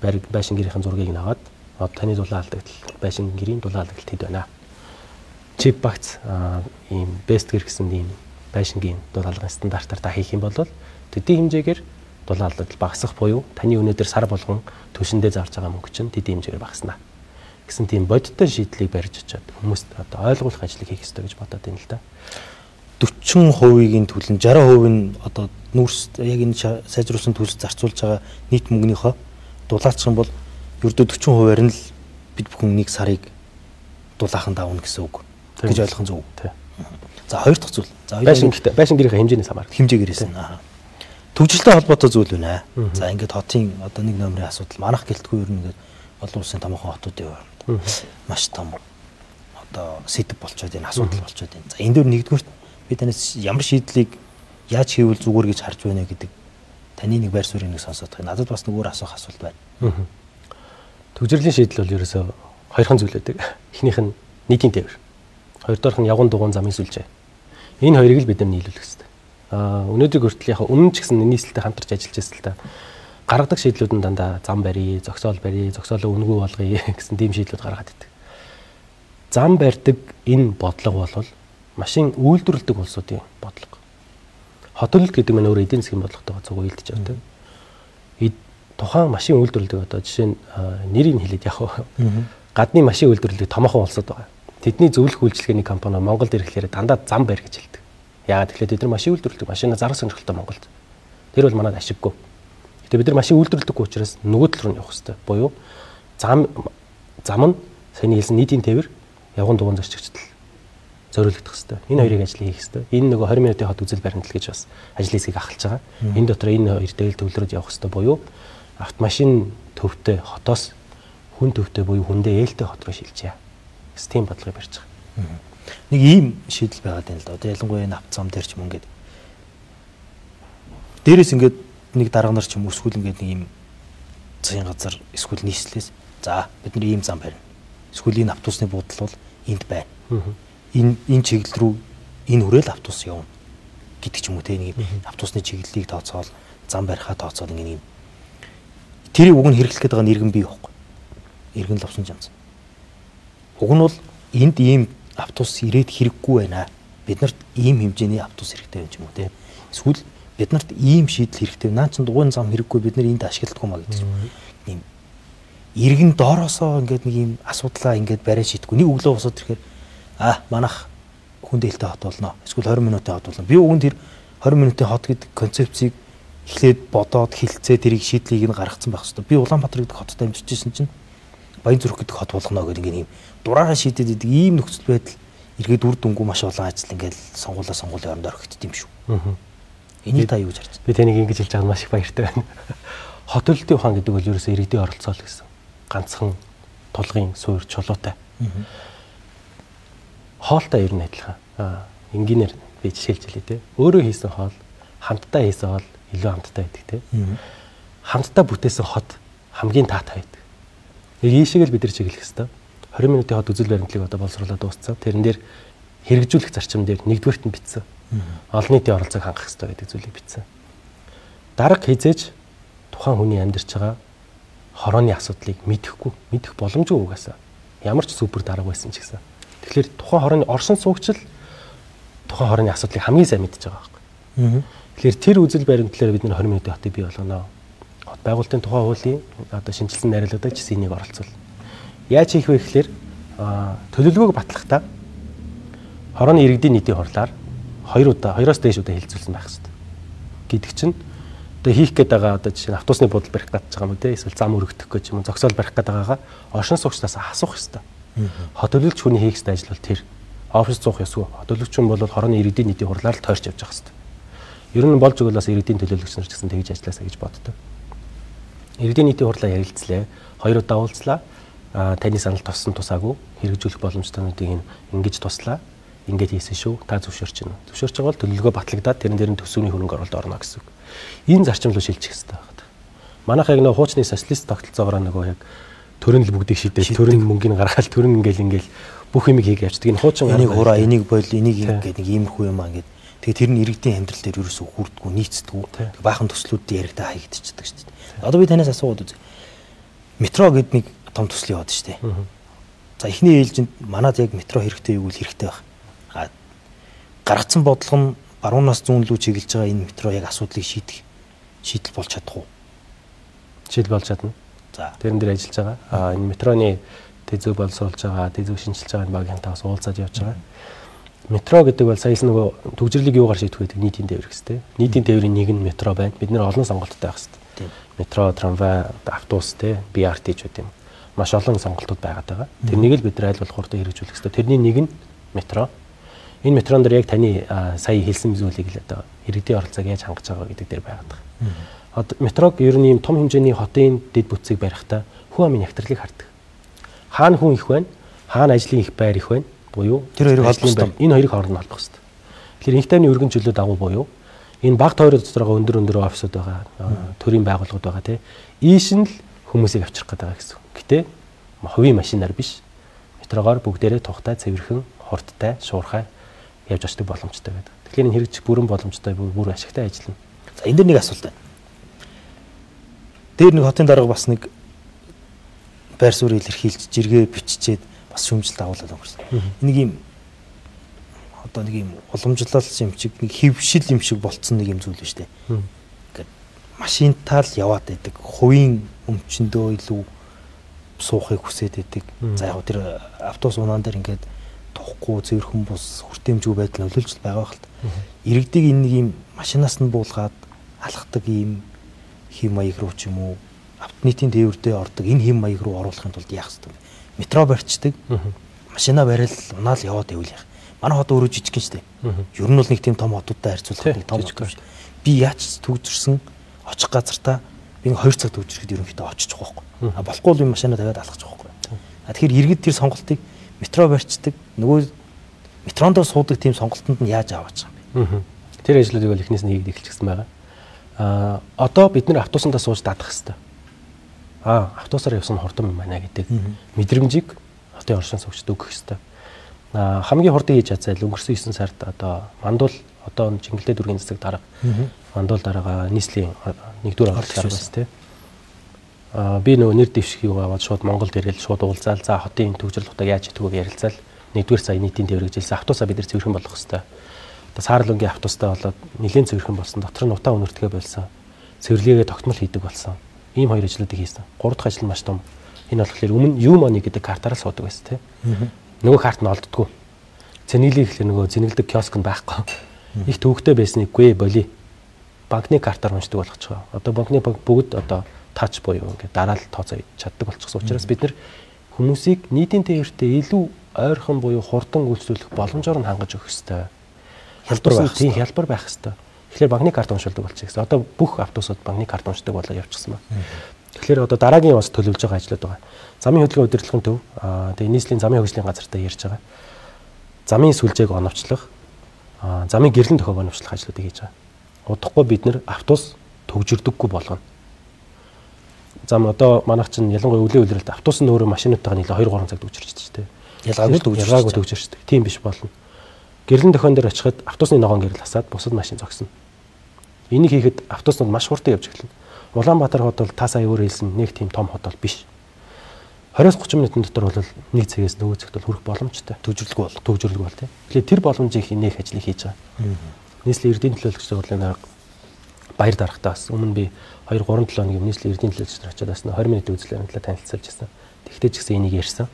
Байшин гэрийн зургийг наваад таны дулаан алдагдал, байшин гэрийн дулаан алдагдлт хэд байна. Чип багц ийм бест гэр гэсэн ийм байшингийн дулаалгын стандартаар та хийх юм бол төдий хэмжээгээр дулаан алдагдал багасах буюу таны өнөөдөр сар болгон түвшиндээ зарж байгаа мөнгө чинь төдий хэмжээгээр багаснаа гэсэн тийм бодиттой шийдлийг барьж очиад хүмүүст одоо ойлгуулах ажлыг хийх ёстой гэж бодоод байна л да. 40%-ийн төлөв 60% нь одоо нүүрс яг энэ сайжруулсан төлс зарцуулж байгаа нийт мөнгөнийхөө дулаалчих юм бол ердөө 40%-аар нь л бид бүхэн нэг сарыг дулаахан давна гэсэн үг гэж ойлгох нь зөв. За хоёр дахь зүйл. За байшин гэрийнхээ хэмжээнээс хамаарна. Хэмжээгээрээс нь. Төвчлөлтэй холбоотой зүйл байна. За ингээд хотын одоо нэг номерын асуудал манах гэлтгүй ер нь ингээд олон улсын томоохон хотуудын хувьд маш том одоо сэдв болчиход энэ асуудал болчиход байна. За энэ дөр нэгдүгürt би танаас ямар шийдлийг яаж хийвэл зүгээр гэж харж байна гэдэг таны нэг байр суурийг нэг сонсоод байгаа. Надад бас нэг өөр асуух асуулт байна. Төвжирлийн шийдэл бол ерөөсөө хоёрхан зүйл байдаг. Эхнийх нь нийтийн тээвэр. Хоёрдоорх нь явган дугуйн замын сүлжээ. Энэ хоёрыг л бид нар нийлүүлэх хэрэгтэй. Өнөөдөр хүртэл яг өмнө ч гэсэн нийслэлтэй хамтарч ажиллаж байсан л та гаргадаг шийдлүүд нь дандаа зам барья, зогсоолоо үнгүй болгоё гэсэн тийм шийдлүүд гаргаад идэг. Зам барьдаг энэ бодлого бол машин үйлдвэрлэдэг улсуудын бодлого. Хот төлөлт гэдэг нь өөрөө эдийн засгийн бодлоготойгоо зөв уялдаж байгаа тийм. Тухайн машин үйлдвэрлэдэг одоо жишээ нь нэрийг хэлээд яг гадны машин үйлдвэрлэдэг томоохон улсууд байгаа. Тэдний зөвлөх үйлчилгээний компани Монголд ирэхлээр дандаа зам барь гэж хэлдэг. Яагаад тэгэхээр бид нар машин үйлдвэрлэдэг машина зарах сонирхолтой Монголд. Тэр бол манайд ашиггүй. Гэтэ бид нар машин үйлдвэрлэдэггүй учраас нөгөө тал руу явах хэрэгтэй. Буюу зам нь саяны хэлсэн нийтийн тээвэр явган дугуйн зорчигчдад зориулагдах хэрэгтэй. Энэ хоёрыг ажил хийх хэрэгтэй. Энэ нөгөө 20 минутын хот үзэл баримтал гэж бас ажлын хэсгийг ахалж байгаа. Энэ дотор энэ хоёр дээл төвлөрөд явах хэрэгтэй. Буюу автомашин төвтэй хотоос хүн төвтэй буюу хүндээ ээлтэй хот руу шилжээ. Гэс тийм бодлогыг барьж байгаа. Нэг ийм шийдэл байгаад байна л да. Одоо ялангуяа энэ авто зам дээр ч юм ингээд. Дээрээс ингээд нэг дарга нар ч юм эсвэл ингээд нэг ийм засгийн газар эсвэл нийслэлээс за бид нар ийм зам барина. Эсвэл энэ автобусны буудал бол энд байна. Энэ чиглэл рүү энэ хүрээл автобус явна гэдэг ч юм уу те нэг автобусны чиглэлийг тооцоол зам барихаа тооцоол ингээд тэрийг уг нь хэрэглэх гэдэг нь иргэн бий байхгүй. Иргэн лавсан жанц. Уг нь бол энд ийм автобус ирээд хэрэггүй байна. Биднэрт ийм хэмжээний автобус хэрэгтэй юм ч юм уу те. Эсвэл биднэрт ийм шийдэл хэрэгтэй. Наа чин дугуйн зам хэрэггүй бид нар энд ашигладаггүй маа гэдэг юм. Иргэн доороосоо ингээд нэг ийм асуудлаа ингээд барай шийдгүй. Нэг өглөө босоод ирэхээр манайх хүн дээлтэй хот болно. Эсвэл 20 минутын хот болно. Би уг нь тэр 20 минутын хот гэдэг концепцийг эхлээд бодоод хилцээ тэрийг шийдлийг нь гаргацсан байх хэрэгтэй. Би Улаанбаатар гэдэг хотод амьдарч ирсэн чинь Баянзүрх гэдэг хот болгоно гэдэг ингээд ийм дураараа шийдэд идэг ийм нөхцөл байдал эргээд үр дүнгүй маш олон ажил ингээд сонгуулийн оронд орхигдд юм шүү. Энийг та юу гэж харж байна? Би таныг ингэж хэлж байгаа маш их баяртай байна. Хот төлөлтийн ухаан гэдэг бол ерөөсөө иргэдийн оролцоол гэсэн. Ганцхан тулгын суур чулуутай. Хоолтой ер нь адилхан. Энгийнээр би жишээлж хэлээ те. Өөрөө хийсэн хоол, хамтдаа хийсэн хоол илүү хамтдаа байдаг те. Хамтдаа бүтээсэн хот хамгийн таатай байдаг. Нэг ийшээг л бид нар чиглэх хэвээр. 20 минутын хот үзэл баримтлалыг одоо боловсруулаад дууссан. Тэрэн дээр хэрэгжүүлэх зарчим дээр нэгдүгээрт нь бичсэн. Олон нийтийн оролцоог хангах хэрэгтэй гэдэг зүйлийг бичсэн. Дарга хизээж тухайн хүний амьдарч байгаа хорооны асуудлыг мэдэх боломжгүй угаасаа. Ямар ч супер дарга байсан ч гэсэн. Тэгэхээр тухайн хорооны оршин суугч л тухайн хорооны асуудлыг хамгийн сайн мэдж байгаа байхгүй. Тэгэхээр тэр үзэл баримтлалаар бид нэр 20 минутын хотыг бий болгоно. Хот байгуулалтын тухай хуулийн одоо шинжилсэн найруулгад ч энийг оролцуул. Яаж хийх вэ гэхээр төлөвлөгөөг батлахдаа хорооны иргэдийн нийтийн хурлаар 2-оос дээш удаа хэлэлцүүлсэн байх хэрэгтэй. Гэдэг чинь одоо хийх гээд байгаа одоо жишээ нь автобусны буудал барих гэж байгаа юм үү те эсвэл зам өргөдөх гэж юм уу зогсоол барих гээд байгаагаа оршин суугчдаас асуух хэрэгтэй. Хот төлөвлөгч хүний хийх ёстой ажил бол тэр. Офис зуух ёсгүй. Хот төлөвлөгч хүн бол хорооны иргэдийн нийтийн хурлаар л тойрч явж байгаа хэрэгтэй. Ер нь болж өгөл бас иргэдийн төлөвлөгч нар ч гэсэн тэгж ажилласаа гэж боддог. Иргэдийн нийтийн хурлаа ярилцлаа. 2 удаа уулзлаа. Таны санал тусаагүй хэрэгжүүлэх боломжтойнуудыг ингэж туслаа. Ингээд хийсэн шүү. Та зөвшөөрч байна. Зөвшөөрч байгаа бол төлөвлөгөө батлагдаад тэрэн дээр нь төсвийн хөрөнгө оруулалт орно гэсэн үг. Энэ зарчим руу шилжих хэрэгтэй байна. Манайх яг нөгөө хуучны социалист тогтолцоогоор нөгөө яг төрийн л бүгдийг шийдээд төрийн мөнгөний гаргаал төрийн ингээл бүх юмыг хийх явцдаг. Энэ хуучин энийг хураа энийг бойл энийг гэдэг нэг иймэрхүү юм аа ингээд тэгээ тэр нь иргэдийн амьдрал дээр ерөөсөө хүрдэггүй нийцдэггүй баахан төслүүдийн яригдаа хаягдчихдаг шүү дээ. Одоо би танаас асуугаад үзье. Метро гэдэг нэг том төсөл яваад шүү дээ. За эхний ээлжинд манад яг метро хэрэгтэй юу гэвэл хэрэгтэй байх. Гаргацсан бодлого нь баруунаас зүүн рүү чиглэж байгаа энэ метро яг асуудлыг шийдэл болж чадах уу? Шийдэл болж чадна. За тэрэн дээр ажиллаж байгаа. Энэ метроны тэзүү боловсруулж байгаа, тэзүү шинжилж байгаа багийн таас уулзаад явж байгаа. Метро гэдэг бол саяхан нөгөө төгжрлийг юугаар шийдэх вэ гэдэг нийтийн тээвэр гэстэй. Нийтийн тээврийн нэг нь метро байна. Бид нэр олон сонголттой байх хэрэгтэй. Метро, трамвай, автобус те, BRT ч гэдэг юм. Маш олон сонголтууд байгаад байгаа. Тэрнийг л бид нар аль болох хурдан хэрэгжүүлэх хэрэгтэй. Тэрний нэг нь метро. Энэ метрон дээр яг таны сая хэлсэн зүйлийг л одоо иргэдийн оролцоог яаж хангаж байгаа гэдэг дээр байгаад байгаа. Одоо метрог ер нь ийм том хэмжээний хотын дэд бүтцийг барихтаа хүн амын ягтралыг хардаг. Хаана хүн их байна? Хаана ажлын их байр их байна? Буюу тэр хоёрыг холбох хэрэгтэй. Энэ хоёрыг хооронд нь холбох хэрэгтэй. Тэгэхээр инх тайвны өргөн чөлөө дагуу буюу энэ баг тойрон дотор байгаа өндөр офисууд байгаа, төрийн байгууллагууд байгаа тий. Ийш нь л хүмүүсийг авчрах гэдэг байгаа гэсэн. Гэтэ хувийн машинаар биш. Метрогоор бүгдээрээ тухтай, цэвэрхэн, хурдтай, шуурхай явж очдог боломжтой байдаг. Тэгэхээр энэ хэрэгжих бүрэн боломжтой бүр ашигтай ажиллана. За энэ дэр нэг асуулт байна. Дээр нэг хотын дарга бас нэг байр суурь илэрхийлж жиргээ биччихэд бас шүүмжлэлт агуулаад өнгөрсөн. Нэг юм одоо нэг юм уламжлал юм шиг нэг хөвшил юм шиг болцсон нэг юм зүйл ба штэ. Ингээд машинтаа л яваад байдаг. Хувийн өмчөндөө илүү суухыг хүсээд байдаг. За яг тэр автобус унаан дээр ингээд тухгүй зөөрхөн бус хүртээмжгүй байдал нөлөөлж байгаа хэл. Иргэдийг энэ нэг юм машинаас нь буулгаад алхдаг ийм хэм маяг руу ч юм уу автонитийн тээвэрдээ ордог энэ хэм маяг руу оруулахын тулд яах ёстой вэ? Метро барьцдаг. Машина барил унаал яваад байвал яах. Манай хот өөрөө жижиг шүү дээ. Ер нь бол нэг тийм том хотуудтай харьцуулахад том жижиг шүү. Би яаж төгжирсэн очих газартаа би 2 цаг төгжирэхэд ерөнхийдөө очих байхгүй. Болохгүй л юм машина тавиад алхах байхгүй. Тэгэхээр иргэд тэр сонголтыг метро барьцдаг нөгөө метронд суудаг тийм сонголтонд нь яаж аваач юм бэ? Тэр ажлуудыг бол эхнээс нь хийгээд эхэлчихсэн байгаа. Одоо бид нэр автобусандаа сууж дадах хэрэгтэй. Автобусаар явсан хурдан юм байна гэдэг мэдрэмжийг хотын оршин суугчид өгөх хэрэгтэй. Хамгийн хурдан хийж чадсайл өнгөрсөн 9 сард одоо мандуул одоо Жингэлтэй дүүргийн засаг дарга мандуул дарга нийслэлийн 1-р автобус байсан тийм. Би нөгөө нэр дэвшгийг аваад шууд Монголд ирэл шууд уулзаал за хотын төвчрөл утгааг яаж хийдэг вэ ярилцаал 1-р сая нийтийн тээвэр гэж хэлсэн автобусаа бид нар цэвэрхэн болгох хэрэгтэй. Одоо Саарлунгийн автобустай болоод нэлээд цэвэрхэн болсон. Дотор нь утаа өнөртгөө болсон. Цэвэрлэгээ тогтмол хийдэг болсон. Ийм хоёр ажлуудыг хийсэн. 3 дахь ажил нь маш том. Энэ болохоор өмнө U-money гэдэг картаараа суудаг байсан тийм. Нөгөө карт нь олддггүй. Зэнэглийг ихлээр нөгөө зэнэглдэг киоск нь байхгүй. Их төвөгтэй байсныг боли. Банкны картаар уншдаг болгочихоо. Одоо банкны бүгд одоо тач буюу ингээд дараал тооцоо чаддаг болчихсон учраас бид нар хүмүүсийг нийтийн тээвэртэй илүү ойрхон буюу хурдан үйлчлүүлэх боломжоор нь хангаж өгөх ёстой. Хялбар байх ёстой. Тэгэхээр банкны карт уншилдаг болчихсон. Одоо бүх автобусууд банкны карт уншдаг болоо явчихсан байна. Тэгэхээр одоо дараагийн бас төлөвлөж байгаа ажлууд байгаа. Замын хөдөлгөөн удирдлагын төв, тэгээ нийслэлийн замын хөгжлийн газартай ярьж байгаа. Замын сүлжээг оновчлох, замын гэрлэн тохиог оновчлох ажлуудыг хийж байгаа. Удахгүй бид нэр автобус төгжирдөггүй болгоно. Зам одоо манайх чинь ялангуяа өглөө үлрэлт автобус нь өөрөө машинуудтайгаа нийлээ 2-3 цаг төгжирч шүү дээ. Ялгаагүй төгжирч. Тийм биш болно. Гэрлэн тохион дээр очиход автобусны ногоон гэрэл хасаад бусад машин зогсно. Энийг хийхэд автобуснууд маш хурдан явж эхэлнэ. Улаанбаатар хот бол та сая өөрөө хэлсэн нэг тийм том хот бол биш. 20-30 минутын дотор бол нэг цэгээс нөгөө цэгт бол хүрэх боломжтой. Төвжирлэг бол тийм. Тэгэхээр тэр боломжийг нээх ажлыг хийж байгаа. Нийслэлийн эрдийн төлөөлөгч байгууллагын баяр дарахтаа бас өмнө би 2-3 хоногийн нийслэлийн эрдийн төлөөлөгч нар очиад бас 20 минутын үзлэрийн талаар танилцуулж байсан. Тэгтээ ч гэсэн энийг ярьсан.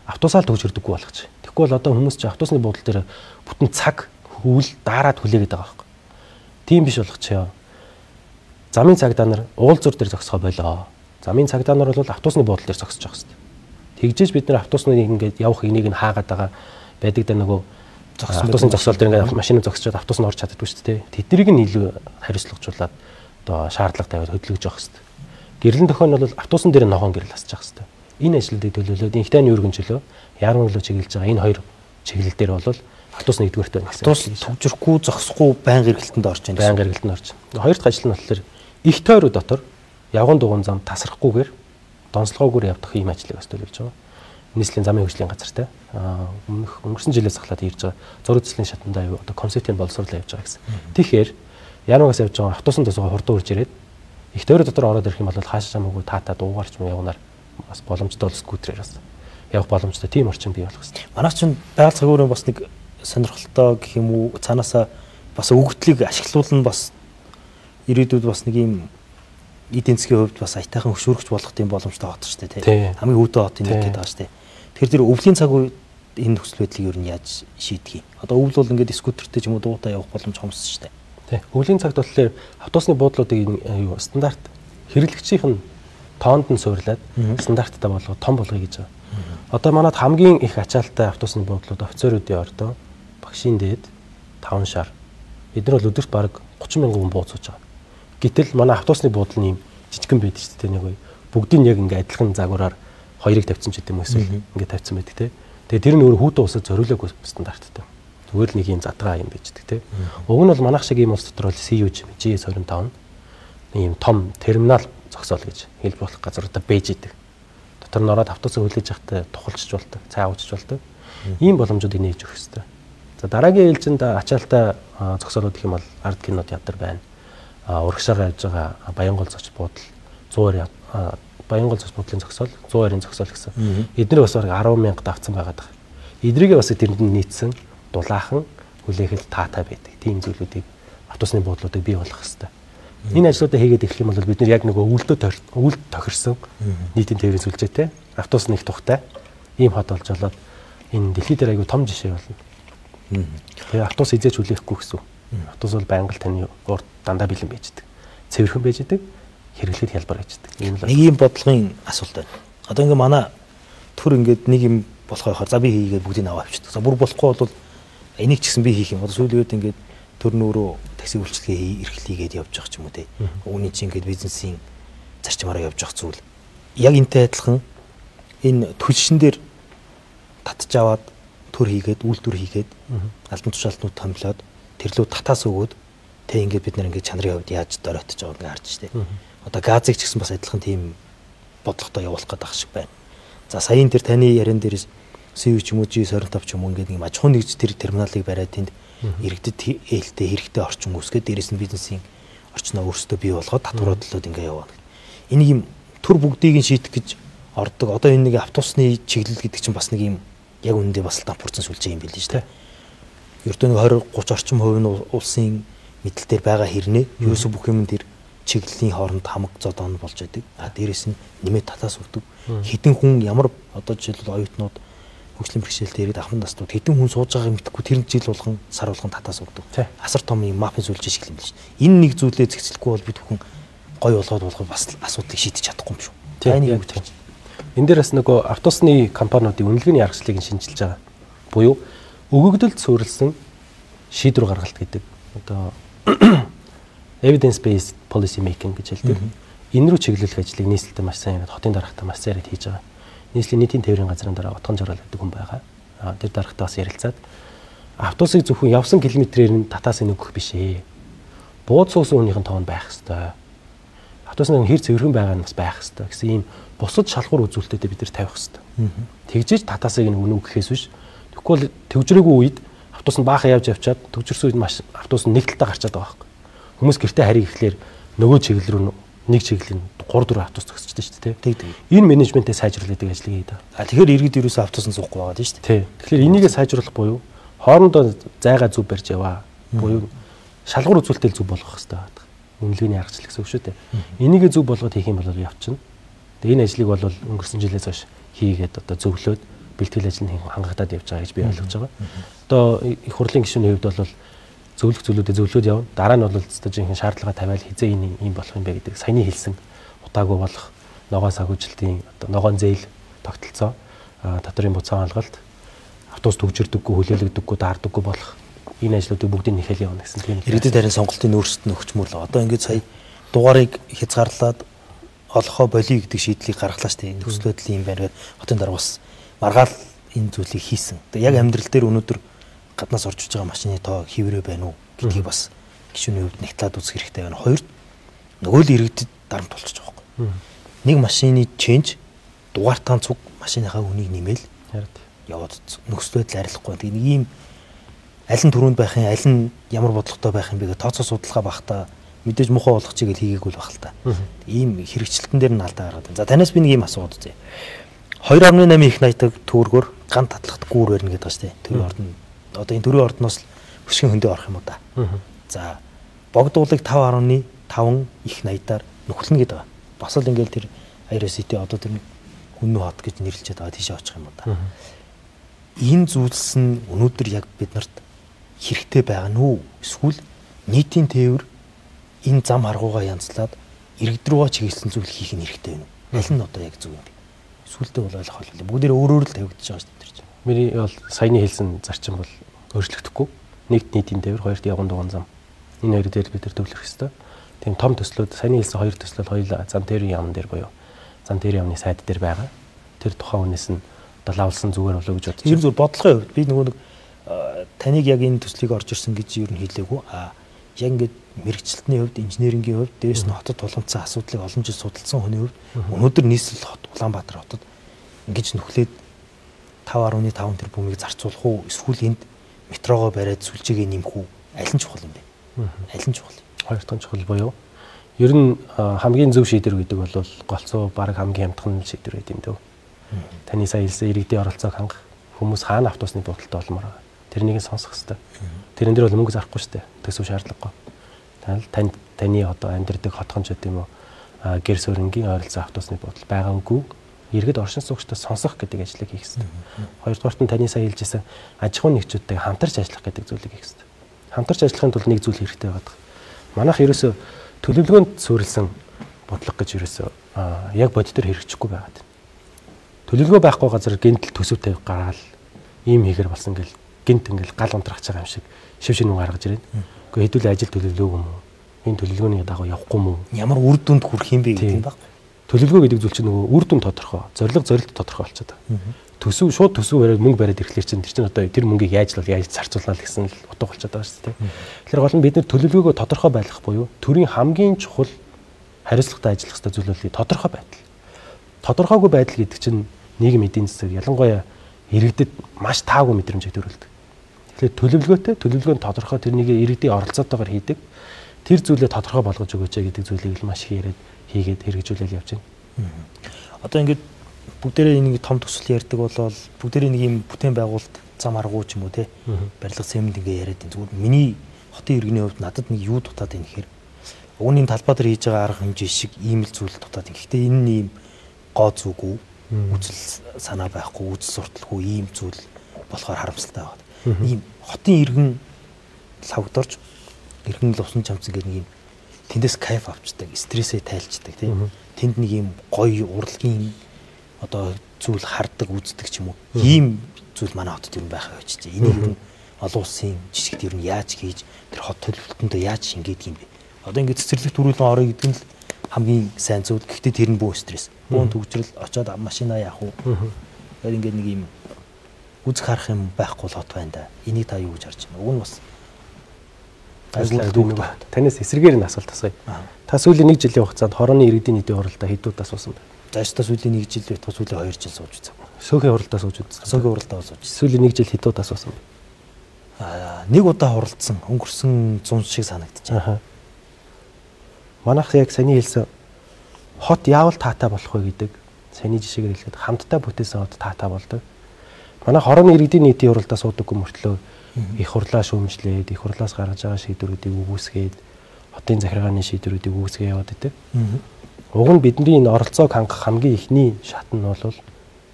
Автобусаар төвжирдэггүй болгоч. Тэгэхгүй бол одоо хүмүүс чи автобусны буудлын дээр бүтэн цаг хөвөл дараад хүлээгээд байгаа байхгүй. Тийм биш болгочихё. Замын цагдаа нар уулзуур дээр зогсохоо болоо. Замын цагдаа нар бол автобусны буудлын дээр зогсож байгаа хэвээр. Тэгжээж бид нар автобусныг ингээд явах энийг нь хаагаад байгаа байдаг да нөгөө автобусны зогсоол дээр ингээд машин зогсчод автобус нь орж чаддаггүй шүү дээ. Тэднийг нь илүү хариуцлагажуулаад одоо шаардлага тавиад хөдөлгөж явах хэвээр. Гэрлэн тохион бол автобусын дээр ногоон гэрэл асчих хэвээр. Энэ ажлуудыг төлөөлөөд инхтайны өргөн чөлөө, яруу нөлөө чиглэж байгаа энэ хоёр чиглэл дээр бол автобус нэгдүгээртэй байна гэсэн. Автобус төвжирэхгүй зогсохгүй байнга эргэлтэнд орж байна. Байнга эргэлтэнд орж. Хоёр дахь ажил нь болохоор их тойруу дотор явган дугуйн зам тасрахгүйгээр донцлогоогоор явах ийм ажлыг бас төлөвлөж байгаа. Нийслэлийн замын хөгжлийн газар өнгөрсөн жилээс ахлаад ирж байгаа зураг зэслийн шатандаа юу одоо концептын боловсруулалт явж байгаа гэсэн. Тэгэхээр Януугаас явж байгаа автобусын тосгоо хурдан урж ирээд их тойроо дотор ороод ирэх юм бол хаашаа хамаагүй таатаа дуугарч явнаар бас боломжтой бол скутерээр бас явах боломжтой тийм орчин бий болох хэрэгтэй. Манайх чинь байгаль цагуурын бас нэг сонирхолтой гэх юм уу цаанаасаа бас өгөгдлийг ашиглуулна бас ирээдүйд бас нэг юм эдийн засгийн хувьд бас аятайхан хөшөөрөгч болох тийм боломжтой хот шүү дээ тийм. Хамгийн өвдөө хот нэг гэдэг байгаа шүү дээ. Тэгэхээр тэр өвлийн цаг үед энэ нөхцөл байдлыг ер нь яаж шийдэх юм? Одоо өвөл бол ингээд скутертэй ч юм уу дуутай явах боломж хомссон шүү дээ. Тийм. Өвлийн цагт болохоор автобусны буудлуудыг юу стандарт хэрэглэгчийн тоонд нь суурлаад стандарттай болгоод том болгоё гэж байгаа. Одоо манайд хамгийн их ачаалттай автобусны буудлууд офицеруудын ордоо, багшийн дээд, 5 шар. Бид нар бол өдөрт бараг 30 мянган хүн бууцууж байгаа. Гэтэл манай автобусны буудлын юм жижигхэн байдаг шүү дээ нэг үе. Бүгдийг яг ингээ адилхан загвараар хоёрыг тавьсан ч гэдэг юм эсвэл ингээ тавьсан байдаг те. Тэгээ тэр нь өөр хүүтэн усад зориулаагүй стандарттай. Зүгээр л нэг юм задгаа юм bijдэг те. Уг нь бол манайх шиг юм улс дотор бол CUG, GS25 ийм том терминал зогсоол гэж хэлж болох газруудаа бэж идэг. Дотор нь ороод автобусыг хүлээж явахдаа тухалчж болдог, цай авчиж болдог. Ийм боломжуудыг нээж өгөх хэрэгтэй. За дараагийн ээлжинд ачаалтай зогсоолууд гэх юм бол ард кинод ядар байна. Урагшаар явж байгаа Баянгол зоч буудал 100-аар Баянгол зоч буудлын зогсоол 100-аар зогсоол гэсэн. Эдгээр бас бараг 10,000 давцсан байгаад байгаа. Эдрийг бас тэрэнд нийцсэн дулаахан хүлээхэд таатай байдаг. Тийм зүйлүүдийг автобусны буудлуудыг бий болгох хэрэгтэй. Энэ ажлуудаа хийгээд ирэх юм бол бид нар яг нөгөө өвөлд тохирсон нийтийн тээврийн сүлжээтэй автобус нэг тухтай ийм хот болж болоод энэ дэлхийд дээр айгүй том жишээ болно. Тэгээ автобус эзэж хүлээхгүй гэсэн. Автобус бол байнга таны урд дандаа бэлэн байждаг. Цэвэрхэн байждаг, хэрэглэхэд хялбар байждаг. Нэг юм бодлогын асуулт байна. Одоо ингээ манай төр ингээд нэг юм болохоо за би хийгээд бүгдийг аваа авчихдаг. За бүр болохгүй бол энийг ч гэсэн би хийх юм. Одоо сүүлийн үед ингээд төр нөөрөө такси үйлчлэгээ эрхлийгээд явж байгаа ч юм уу те. Үүний чинь ингээд бизнесийн зарчмаараа явж байгаа зүйл. Яг энтэй адилхан энэ төлшин дээр татж аваад төр хийгээд үйлдвэр хийгээд албан тушаалтнууд томлоод тэрлүү татаас өгөөд тэг ингээд бид нар ингээд чанарын хувьд яаж доройтож байгааг ингээд харж штэ. Одоо газыг ч гэсэн бас адилхан тийм бодлоготой явуулах гэдэг ах шиг байна. За саяын тэр таны яриан дээрээс СВ ч юм уу G25 ч юм уу ингээд нэг аж ахуйн нэгж тэр терминалыг бариад тэнд иргэдэд ээлтэй хэрэгтэй орчин үүсгээд дээрээс нь бизнесийн орчноо өөрсдөө бий болгоод татваруудлууд ингээд яваана. Энийг юм төр бүгдийг нь шийдэх гэж ордог. Одоо энэ нэг автобусны чиглэл гэдэг чинь бас нэг юм яг үүндээ бас дампуурсан сүлжээ юм билээ шүү дээ. Ердөө 20-30 орчим хувь нь улсын мэдлэлээр байгаа хэрнээ ерөөсө бүх юм тэр чиглэлийн хооронд хамаг зодон болж байдаг. Дээрээс нь нэмээд татаас өгдөг. Хэдэн хүн ямар одоо жишээлбэл оюутнууд хөгжлийн бэрхшээлтэй ирээд ахмад настууд хэдэн хүн сууж байгааг мэдхгүй тэр жил болгон сар болгон татаас өгдөг. Асар том юм мафийн сүлжээ шиг юм биш. Энэ нэг зүйлээ зэгцлэхгүй бол бид бүхэн гой болгоод бас асуудлыг шийдэж чадахгүй юм шүү. Таны юу гэж байна? Энэ дээр бас нөгөө автобусны компаниудын үнэлгээний аргачлалыг шинжилж байгаа. Буюу өгөгдөлд суурилсан шийдвэр гаргалт гэдэг. Одоо evidence based policy making гэж хэлдэг. Энэ рүү чиглүүлэх ажлыг нийслэлтэй маш сайн яриад хотын дарагтай маш сайн яриад хийж байгаа. Нийслэлийн нийтийн тээврийн газрын дараа утган жаргал гэдэг хүн байгаа. Тэр дарагтай бас ярилцаад автобусыг зөвхөн явсан километрээр нь татаас өгөх биш ээ. Бууд суусан хүнийхэн тоон байх хэвээр. Автобусны хэр цэвэрхэн байгаа нь бас байх хэвээр гэсэн ийм бусад шалгуур үзүүлэлтүүдэд бид нар тавих хэвээр. Тэгжээж татаасыг өгнө гэхээс биш. Тэгвэл төвжрээгүй үед автобус нь баахан явж явчаад төвжирсэн үед маш автобус нь нэг талдаа гарчаад байгаа байхгүй. Хүмүүс гэртээ харийг ихлээр нөгөө чиглэл рүү нэг чиглэл нь 3 4 автобус зогсчихдээ шүү дээ. Тэг. Энэ менежментээ сайжруулах гэдэг ажлыг хийдэг. Тэгэхээр иргэд ерөөсөө автобусын суухгүй байгаа тийм шүү дээ. Тэгэхээр энийгээ сайжруулах буюу хоорондоо зайгаа зөв барьж яваа. Буюу шалгуур үзүүлэлтээ зөв болгох хэрэгтэй байдаг. Үнэлгээний аргачлал гэсэн үг шүү дээ. Энийгээ зөв болгоод хийх юм бол явчихна. Тэгээ энэ ажлыг бол өнгөрсөн жилээс хойш хийгээд одоо зөвлөөд бэлтгэл ажил нь хангагдаад явж байгаа гэж би ойлгож байгаа. Одоо их хурлын гишүүний хувьд бол зөвлөх зүйлүүдэд зөвлөөд явна. Дараа нь бол зөвхөн жинхэнэ шаардлага тавиал хизээ ийм болох юм бэ гэдэг саяны хэлсэн удаагүй болох ногоон санхүүжилтийн одоо ногоон зээл тогтолцоо татрын буцаан олголт автобус төгжирдөггүй хүлээлгдэггүй даардаггүй болох энэ ажлуудыг бүгдийг нэхэл явна гэсэн тийм. Иргэдэд харин сонголтын өөрчлөлт нь өгчмөр л. Одоо ингээд сая дугаарыг хязгаарлаад олохоо болиё гэдэг шийдлийг гаргалаа шүү дээ. Нөхцөл байдал юм байна гэдэг хотын дараа бас маргаал энэ зүйлийг хийсэн. Тэгээ яг амьдрал дээр өнөөдөр гаднаас орж иж байгаа машины тоо хэврээ байна уу гэдгийг бас гишүүний хувьд нэгтлээд үзэх хэрэгтэй байна. Хоёрт нөгөө л иргэдэд дарамт болчих жоох байхгүй. Нэг машины ченж дугаартаа цуг машиныхаа үнийг нэмэл яваад нөхцөл байдал арилахгүй. Тэгээ нэг ийм аль нь түрүүнд байх юм, аль нь ямар бодлоготой байх юм бэ гэдэг тооцоо судалгаа багтаа мэдээж мухаа болгох чигээр хийгээгүй л байх л та. Ийм хэрэгчлэлтэн дээр нь алдаа гаргаад байна. За танаас би нэг ийм асууад үзье. 2.8 их найдаг төгрөгөөр ган татлахт гүүр барьна гэдэг ба штэ. Төрийн ордон одоо энэ төрийн ордноос хөшгөн хөндөө орох юм уу да. За богдуулыг 5.5 их найдаар нөхлөнө гэдэг. Бас л ингээл тэр IRCT одоо тэр хүннүү хот гэж нэрлэж байгаа тийшээ очих юм уу да. Энэ зүйлс нь өнөөдөр яг биднэрт хэрэгтэй байгаа нь үү? Эсвэл нийтийн тээвэр энэ зам харгуугаа янзлаад иргэд рүүгээ чиглэсэн зүйл хийх нь хэрэгтэй байна уу? Аль нь одоо яг зөв юм бэ? Сүултээ бол ойлгох болов. Бүгдээр өөрөөр л тавигдаж байгаа шүү дээ. Миний бол саяны хэлсэн зарчим бол өөрчлөгдөхгүй. Нэгт нийтийн тээвэр, хоёрт явган дуган зам. Энэ хоёр дээр бид төвлөрөх хэрэгтэй. Тийм том төслүүд саяны хэлсэн хоёр төслөл хоёулаа зам тээврийн яамн дээр буюу зам тээврийн яамны сайд дээр байгаа. Тэр тухайн үнээс нь одоо лавлсан зүгээр болоо гэж бодож байна. Ер нь зөв бодлогын хувьд би нөгөө нэг таныг яг энэ төслийг орж ирсэн гэж ер нь хэлээгүй. Яг ингээд мэрэгчлэлтний хувьд, инженерингийн хувьд, дээрээс нь хотод тулгамдсан асуудлыг олон жил судалсан хүний хувьд өнөөдөр нийслэл хот Улаанбаатар хотод ингэж нөхлөөд 5.5 тэрбумыг зарцуулах уу? Эсвэл энд метрогоо бариад сүлжээгээ нэмэх үү? Аль нь чухал юм бэ? Аль нь чухал? Хоёр дахь чухал буюу ер нь хамгийн зөв шийдвэр гэдэг бол голцоо баг хамгийн хямдхан шийдвэр гэдэг юм дөө. Таны сая хэлсэн иргэдийн оролцоог хангах, хүмүүс хаана автобусны буудалтай олмоор байгаа. Тэрнийг сонсох хэрэгтэй. Тэрэн дээр бол мөнгө зарахгүй шүү дээ. Төсөв шаардлагагүй. Таны одоо амьдардаг хотхон ч гэдэм үү гэр суурингийн ойролцоо автобусны буудал байгаагүй иргэд оршин суугчдаа сонсох гэдэг ажлыг хийх хэрэгтэй. Хоёрдугаарт нь таны сая хэлжсэн аж ахуйн нэгжүүдтэй хамтарч ажиллах гэдэг зүйлийг хийх хэрэгтэй. Хамтарч ажиллахын тулд нэг зүйл хэрэгтэй байдаг. Манайх ерөөсө төлөвлөгөөнд суурилсан бодлого гэж ерөөсө яг бодит төр хэрэгжихгүй байгаад байна. Төлөвлөгөө байхгүй газар гинтл төсөв тавь гараал ийм хийгэр болсон гэл гинт ингээл гал унтрах байгаа юм шиг шив шинэ гаргаж ирээд. Гэхдээ хэдүүл ажил төлөвлөөг юм уу? Энэ төлөвлөгөөний дагуу явахгүй юм уу? Ямар үр дүнд хүрэх юм бэ гэдэг юм баг. Төлөвлөгөө гэдэг зүйл чинь нөгөө үр дүн тодорхой, зорилго зорилт тодорхой болчиход байгаа. Төсөв шууд төсөв бариад мөнгө бариад ирэхлээр чинь тэр чинь одоо тэр мөнгийг яаж зарцуулнаа л гэсэн л утга болчиход байгаа шүү дээ. Тэгэхээр гол нь бид нэр төлөвлөгөөгөө тодорхой байлгах буюу төрийн хамгийн чухал хариуцлагатай ажиллах ёстой зүйл бол тодорхой байдал. Тодорхойгүй байдал гэдэг чинь нийгэм эдийн засаг ялангуяа иргэдэд маш таагүй мэдрэмжийг төрүүлдэг. Тэгэхээр төлөвлөгөөний тодорхой тэрнийг иргэдийн оролцоотойгоор хийдэг. Тэр зүйлээ тодорхой болгож өгөөч гэдэг зүйлийг л маш их яриад хийгээд хэрэгжүүлэл явж байна. Одоо ингээд бүгдээрээ нэг том төсөл ярьдаг болол бүгдээрээ нэг юм бүтээн байгуулалт зам аргуу ч юм уу те барилга цемент ингээ яриад байна. Зүгээр миний хотын иргэний хувьд надад нэг юу дутаад байна гэхээр өвгний талбай дээр хийж байгаа арга хэмжээ шиг ийм л зүйл дутаад байна. Гэхдээ энэ нь ийм гоо зүгүү үзэл санаа байхгүй үзэл сурталгүй ийм зүйл болохоор харамсалтай байна. Ийм хотын иргэн лавгдорж иргэн л усан чамцсан гэх нэг юм тэндээс кайф авчдаг, стрессээ тайлцдаг тийм. Тэнд нэг юм гоё урлагийн одоо зүйл хардаг, үздэг ч юм уу. Ийм зүйл манай хотод юм байхаа гэж чинь. Энийг ер нь олон улсын жишгт ер нь яаж хийж тэр хот төлөвлөлтөндөө яаж шингээдэг юм бэ? Одоо ингээд цэцэрлэг төрүүлэн орё гэдэг нь л хамгийн сайн зүйл. Гэхдээ тэр нь бүү стресс. Бүүн төгжрөл очоод машинаа яах вэ? Тэгэхээр ингээд нэг юм үзэх харах юм байхгүй л хот байна да. Энийг та юу гэж харж байна? Уг нь бас танаас эсрэгээр нь асуулт асууя. Та сүүлийн 1 жилийн хугацаанд хорооны иргэдийн нийтийн хуралдаа хэдүүд асуусан бэ? Зааштай сүүлийн 1 жил байтугай сүүлийн 2 жил сууж үзсэн. Сөөхийн хуралдаа сууж үзсэн. Сөөхийн хуралдаа сууж. Сүүлийн 1 жил хэдүүд асуусан бэ? Нэг удаа хуралдсан, өнгөрсөн 100 шиг санагдчихэ. Манайх яг саний хэлсэн хот яавал таатай болох вэ гэдэг саний жишээгээр хэлэхэд хамтдаа бүтээсэн хот таатай болдог. Манай хорооны иргэдийн нийтийн хуралдаа суудаггүй мөртлөө их хурлаа шүүмжлээд, их хурлаас гаргаж байгаа шийдвэрүүдийг үгүйсгээд, хотын захиргааны шийдвэрүүдийг үгүйсгээ яваад идэг. Уг нь бидний энэ оролцоог хангах хамгийн ихний шат нь бол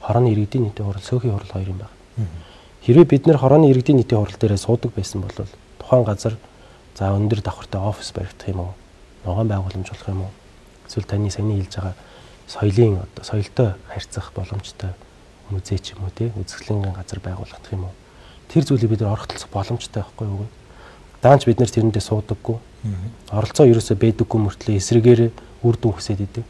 хорооны иргэдийн нийтийн хурал, сөөхий хурал хоёр юм байна. Хэрвээ бид нэр хорооны иргэдийн нийтийн хурал дээрээ суудаг байсан бол тухайн газар за өндөр давхартай офис баригдах юм уу? Ногоон байгууламж болох юм уу? Эсвэл таны саяны хэлж байгаа соёлын соёлтой харьцах боломжтой музей ч юм уу те үзэсгэлэнгийн газар байгуулах юм уу? Тэр зүйлийг бид нар орхитолцох боломжтой байхгүй юу? Даанч бид нар тэрэндээ суудаггүй. Оролцоо ерөөсөө байдаггүй мөртлөө эсрэгээр үр дүн хүсээд идэг.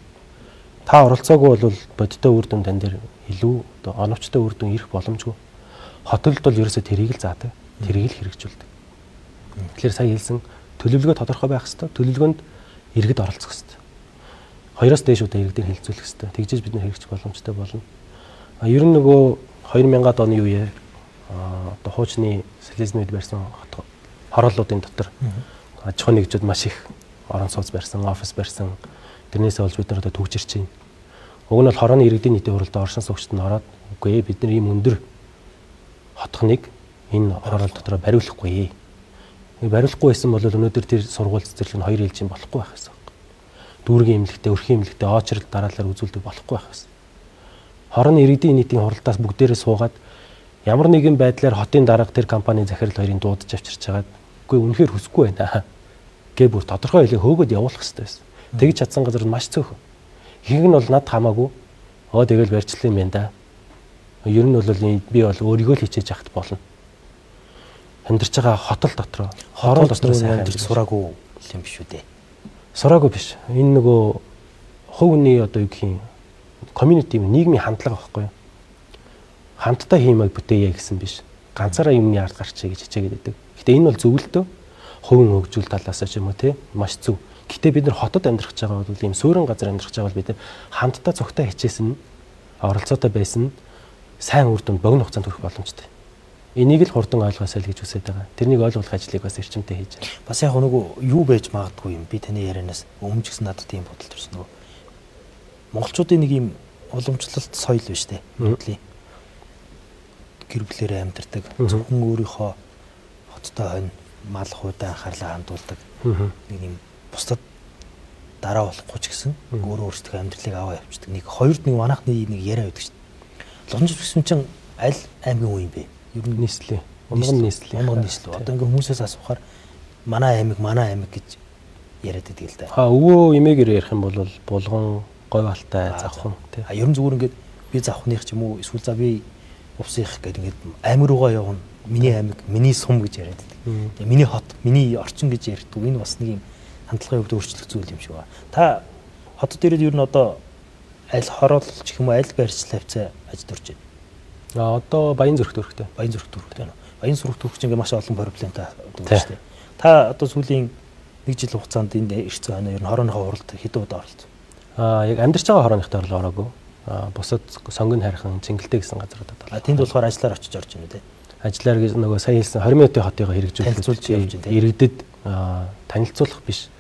Та оролцоогүй бол бодиттой үр дүн тань дээр илүү оновчтой үр дүн ирэх боломжгүй. Хотолд бол ерөөсөө тэрийг л заадаг. Тэрийг л хэрэгжүүлдэг. Тэгэхээр сая хэлсэн төлөвлөгөө тодорхой байх хэрэгтэй. Төлөвлөгөөнд иргэд оролцох хэрэгтэй. Хоёроос дээш удаа иргэдээр хилцүүлэх хэрэгтэй. Тэгжээж бид нар хэрэгжих боломжтой болно. Ер нь нөгөө 2000-аад оны үеэ одоо хуучны социализмд барьсан хорооллуудын дотор аж ахуй нэгжүүд маш их орон сууц барьсан, офис барьсан. Тэрнээсээ болж бид нар одоо төгжирч байна. Уг нь бол хорооны иргэдийн нийтийн хуралд оршин суугчид нь ороод үгүй бид нар ийм өндөр хотхныг энэ хороол дотор бариулахгүй. Бариулахгүй байсан бол өнөөдөр тэр сургууль цэцэрлэг нь 2 ээлжийн болохгүй байх гэсэн. Дүүргийн эмнэлэгтээ, өрхийн эмнэлэгтээ очрол дараалал үзүүлдэг болохгүй байх гэсэн. Хорооны иргэдийн нийтийн хуралдаас бүгдээрээ суугаад ямар нэгэн байдлаар хотын дарга тэр компани захирал хоёрын дуудаж авчирч хагаад үгүй үнэхээр хүсэхгүй байна гэ бүр тодорхой хэлээ хөөгөөд явуулах хэрэгтэй байсан. Тэгж чадсан газар нь маш цөөхөн. Ихэнх нь бол над хамаагүй тэгэл барьчлаа юм байна да. Ер нь бол би бол өөрийгөө л хичээж яхад болно. Амьдарч байгаа хотол дотроо, хорон дотроо сайн амьдарч сураагүй юм биш үү дээ. Сураагүй биш. Энэ нөгөө хувийн одоо юу гэх юм community нийгмийн хандлага байхгүй юу? Хамтдаа хиймэг бүтээе гэсэн биш. Ганцаараа юмны ард гарчээ гэж хичээгээд байдаг. Гэтэ энэ бол зөвлөлтөө хувийн хөгжүүл талаас ч юм уу те маш зөв. Гэтэ бид нар хотод амьдрах гэж байгаа бол ийм суурин газар амьдрах гэж байгаа бол бид нар хамтдаа цогтой хичээсэн оролцоотой байсан сайн үр дүнд богино хугацаанд хүрэх боломжтой. Энийг л хурдан ойлгосоо л гэж үсэж байгаа. Тэрнийг ойлгуулах ажлыг бас эрчимтэй хийж байна. Бас яг нөгөө юу байж магадгүй юм. Би таны ярианаас өмнө ч гэсэн надад тийм бодол төрсөн нөгөө монголчуудын нэг юм уламжлалт соёл биш үү? Нүдлийн гэр бүлээрээ амьдардаг. Зөвхөн өөрийнхөө хоттой хонь мал хуудай анхаарлаа хандуулдаг. Нэг юм бусдад дараа болохгүй ч гэсэн өөрөө өөрсдөө амьдралыг аваа явуулдаг. Нэг хоёрд нэг манайхны нэг яриа байдаг шүү дээ. Лонжид гэсэн чинь аль аймгийн үе юм бэ? Ер нь нийслэлийн. Унган нийслэл. Одоо ингээ хүмүүсээс асуухаар манай аймаг гэж яриад байдаг л да. Өвөө эмээгээр ярих юм бол булган, говьалтай, завхан тий. Ер нь зүгээр ингээд би завхных ч юм уу эсвэл за би увсих гэдэг ингээд аймаг руугаа явна. Миний аймаг, миний сум гэж яриад байдаг. Тэгээ миний хот, миний орчин гэж ярьдаг. Энэ бас нэг юм хандлагын хувьд өөрчлөх зүйл юм шиг байна. Та хотод ирээд ер нь одоо аль хороолч гэх юм уу аль барьцлал хавцаа ажид орж байна. Одоо Баян зүрх төрхтэй. Баян зүрх төрхтэй. Баян зүрх төрх чинь маш олон проблемтай дүүж штэ. Та одоо сүүлийн 1 жил хугацаанд энд ирсэн байна. Ер нь хорооныхоо хуралд хэдэн удаа оролцсон? Яг амьдарч байгаа хорооныхтой ороогүй. Бусад сонгон харьхан Цэнгэлтэй гэсэн газруудад оролцсон. Тэнд болохоор ажиллаар очиж орж байна үү те? Ажиллаар гэж нөгөө сайн хэлсэн 20 минутын хотыг хэрэгжүүлж явж байна. Иргэдэд танилцуулах биш.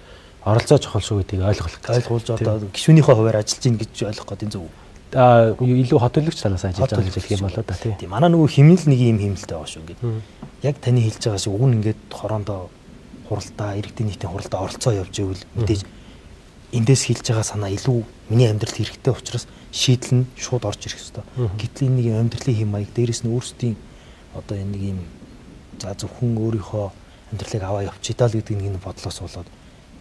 Оролцоо чухал шүү гэдгийг ойлгуулж одоо гишүүнийхээ хуваар ажиллаж ийн гэж ойлгох гэдэг зөв. Илүү хот төлөгч талаас ажиллаж байгаа гэж хэлэх юм болоо да тий. Манай нөгөө химнэл нэг юм химнэлтэй байгаа шүү ингээд. Яг таны хэлж байгаа шиг уг нь ингээд хороондоо хуралдаа иргэдийн нийтийн хуралдаа оролцоо явж ивэл мэдээж эндээс хэлж байгаа санаа илүү миний амьдралд хэрэгтэй учраас шийдэл нь шууд орж ирэх ёстой. Гэтэл энэ нэг юм амьдралын хэм маяг дээрэс нь өөрсдийн одоо энэ нэг юм за зөвхөн өөрийнхөө амьдралыг аваа явчихдаа л гэдэг нэг бодлоос болоод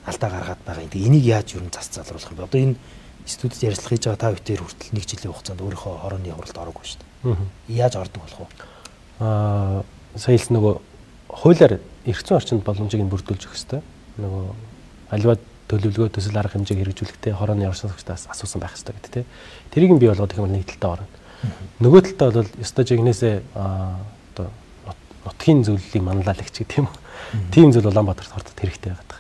алдаа гаргаад байгаа. Энийг яаж юу зас залруулах юм бэ? Одоо энэ студид ярилцлага хийж байгаа та бүхэн хүртэл 1 жилийн хугацаанд өөрийнхөө хорооны хуралд ороогүй шүү дээ. Яаж ордог болох вэ? Сая хэлсэн нөгөө хуулиар эрхцэн орчинд боломжийг нь бүрдүүлж өгөх хэрэгтэй. Нөгөө аливаа төлөвлөгөө төсөл арга хэмжээг хэрэгжүүлэхдээ хорооны орчин суугчдаас асуусан байх хэрэгтэй гэдэг тийм. Тэрийг нь бий болгоод их юм нэг талдаа орно. Нөгөө талдаа бол ёстой жигнэсээ одоо нутгийн зөвлөлийг манлайлагч гэдэг юм. Тийм зүйл Улаанбаатарт хортод хэрэгтэй байдаг.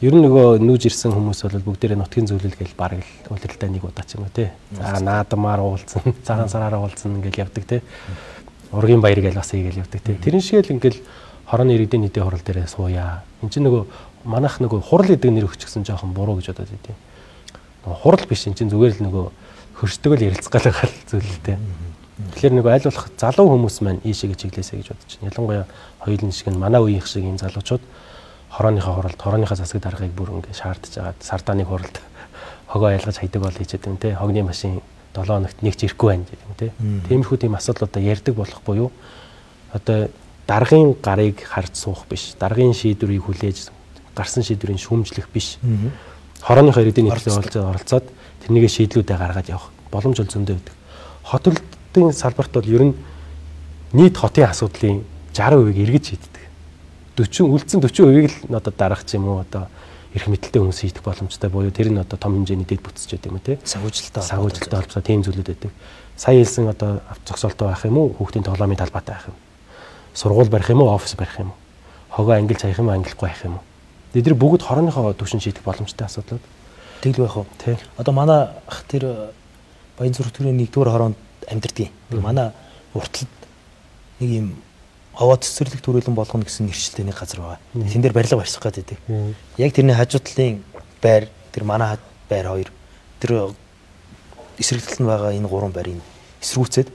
Ер нь нөгөө нүүж ирсэн хүмүүс бол бүгдээрээ нутгийн зөвлөл гэж бараг л удирдaltaй нэг удаа ч юм уу тий. За наадмаар уулзсан, цагаан сараараа уулзсан ингээл явдаг тий. Ургийн баяр гэж бас ийгээл явдаг тий. Тэрэн шиг л ингээл хорооны иргэдийн нийтийн хурал дээрээ сууя. Энд чинь нөгөө манайх нөгөө хурал гэдэг нэр өгчихсэн жоохон буруу гэж бодоод байдیں۔ хурал биш энэ чинь зүгээр л нөгөө хөрсдөг л ярилцах гал зүйл л дээ. Тэгэхээр нөгөө аль болох залуу хүмүүс маань ийшээгээ чиглээсэй гэж бодож байна. Ялангуяа хоёулын шиг манай үеийн шиг энэ залуучууд хорооныхоо хуралд хорооныхоо засаг даргаыг бүр ингээ шаардж агаад сардааны хуралд хогоо ялгаж хайдаг бол хийчихэд юм те. Хогны машин 7 хоногт нэг ч ирэхгүй байна гэдэг юм те. Тиймэрхүү тийм асуудлуудаа ярьдаг болох буюу одоо даргын гарыг харж суух биш. Даргын шийдвэрийг хүлээж гарсан шийдвэрийн шүүмжлэх биш. Хорооныхоо иргэдийн нийтлэлд оролцоод тэрнийгээ шийдлүүдээ гаргаад явах боломж бол зөндөө байдаг. Хот төлөлтийн салбарт бол ер нь нийт хотын асуудлын 60% эргэж шийддэг. 40 40% л одоо дарах ч юм уу одоо эрх мэдэлтэй хүмүүс шийдэх боломжтой буюу тэр нь одоо том хэмжээний дэд бүтцэж байдаг юм те. Санхүүжилттэй холбоотой тийм зүйлүүд байдаг. Сая хэлсэн одоо авто зогсоолтой байх юм уу, хүүхдийн тоглоомын талбайтай байх юм. Сургууль барих юм уу, офис барих юм уу? Хогоо ангилж хаях юм уу, ангилахгүй байх юм уу? Тэд бүгд хорооныхоо түвшин шийдэх боломжтой асуудлууд. Тэгэл байх уу? Тийм. Одоо манай ах тэр Баянзүрх төрийн 1-р хороонд амьдардаг юм. Манай уртлад нэг юм хаваа цэцэрлэг төрөлн болгоно гэсэн нэршилтэй нэг газар байгаа. Тэн дээр барилга барьсах гэдэг. Яг тэрний хажуу талын байр, тэр манай байр хоёр тэр эсрэг талд нь байгаа энэ 3 байрыг эсрүүцээд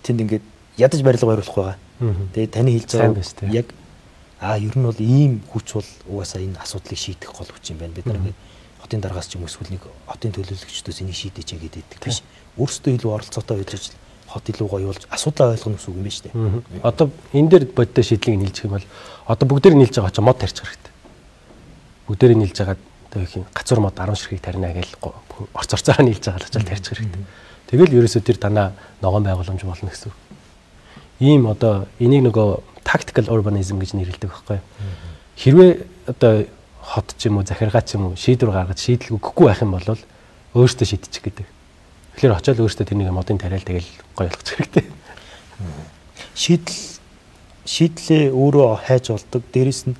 тэнд ингээд ядаж барилга бариулах байгаа. Тэгээд таны хэлж байгаа яг ер нь бол ийм хүч бол угаасаа энэ асуудлыг шийдэх гол хүч юм байна. Бид нар ингээд хотын даргаас ч юм уу эсвэл нэг хотын төлөөлөгчдөөс энийг шийдэж яагээд байдаг биш. Өөрсдөө илүү оролцоотой байж ажил хот илүү гоё болж асуудлаа ойлгоно гэсэн үг юм байна шүү дээ. Одоо энэ дээр бодтой шийдлийг нийлжих юм бол одоо бүгдээр нийлж байгаа ч мод тарьчих хэрэгтэй. Бүгдээр нийлж байгаа одоо их гацуур мод 10 ширхгийг тарина гэж орцорцороо нийлж байгаа л ачаал тарьчих хэрэгтэй. Тэгэл ерөөсөө тэр танаа ногоон байгууламж болно гэсэн. Ийм одоо энийг нөгөө tactical urbanism гэж нэрлэдэг байхгүй. Хэрвээ одоо хот ч юм уу захиргаа ч юм уу шийдвэр гаргаж шийдэл өгөхгүй байх юм бол өөртөө шийдчих гэдэг. Тэгэхээр очиод өөртөө тэрнийг модын тариал тэгэл гоё болгочих хэрэгтэй. Шийдлээ өөрөө хайж болдог. Дээрэс нь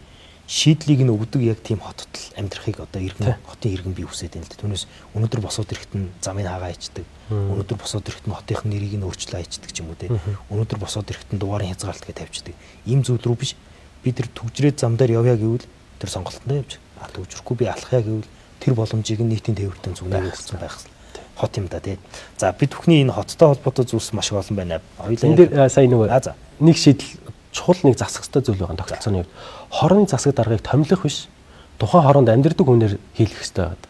шийдлийг нь өгдөг яг тийм хотод амьдрахыг одоо хотын иргэн бий хүсэж байна л да. Түүнээс өнөөдөр босоод ирэхэд нь замыг хаагаа ичдэг. Өнөөдөр босоод ирэхэд нь хотынхын нэрийг нь өөрчлөө ичдэг ч юм уу те. Өнөөдөр босоод ирэхэд нь дугаарын хязгаарлалт гэж тавьчихдаг. Ийм зүйл рүү биш. Би тэр төгжрээд зам дээр явъя гэвэл тэр сонголтондоо явж. Төгжрөхгүй би алхая гэвэл тэр боломжийг нийтийн тээврийн зүгнээ өгсөн байх хот юм да тий. За бид бүхний энэ хоттой холбоотой зүйлс маш олон байна. Хоёулаа энэ дээр сая нөгөө нэг шийдэл чухал нэг засах ёстой зүйл байгаа тогтолцооны үед. Хорооны засаг даргаыг томилох биш. Тухайн хороонд амьдардаг хүнээр хийлгэх ёстой байна.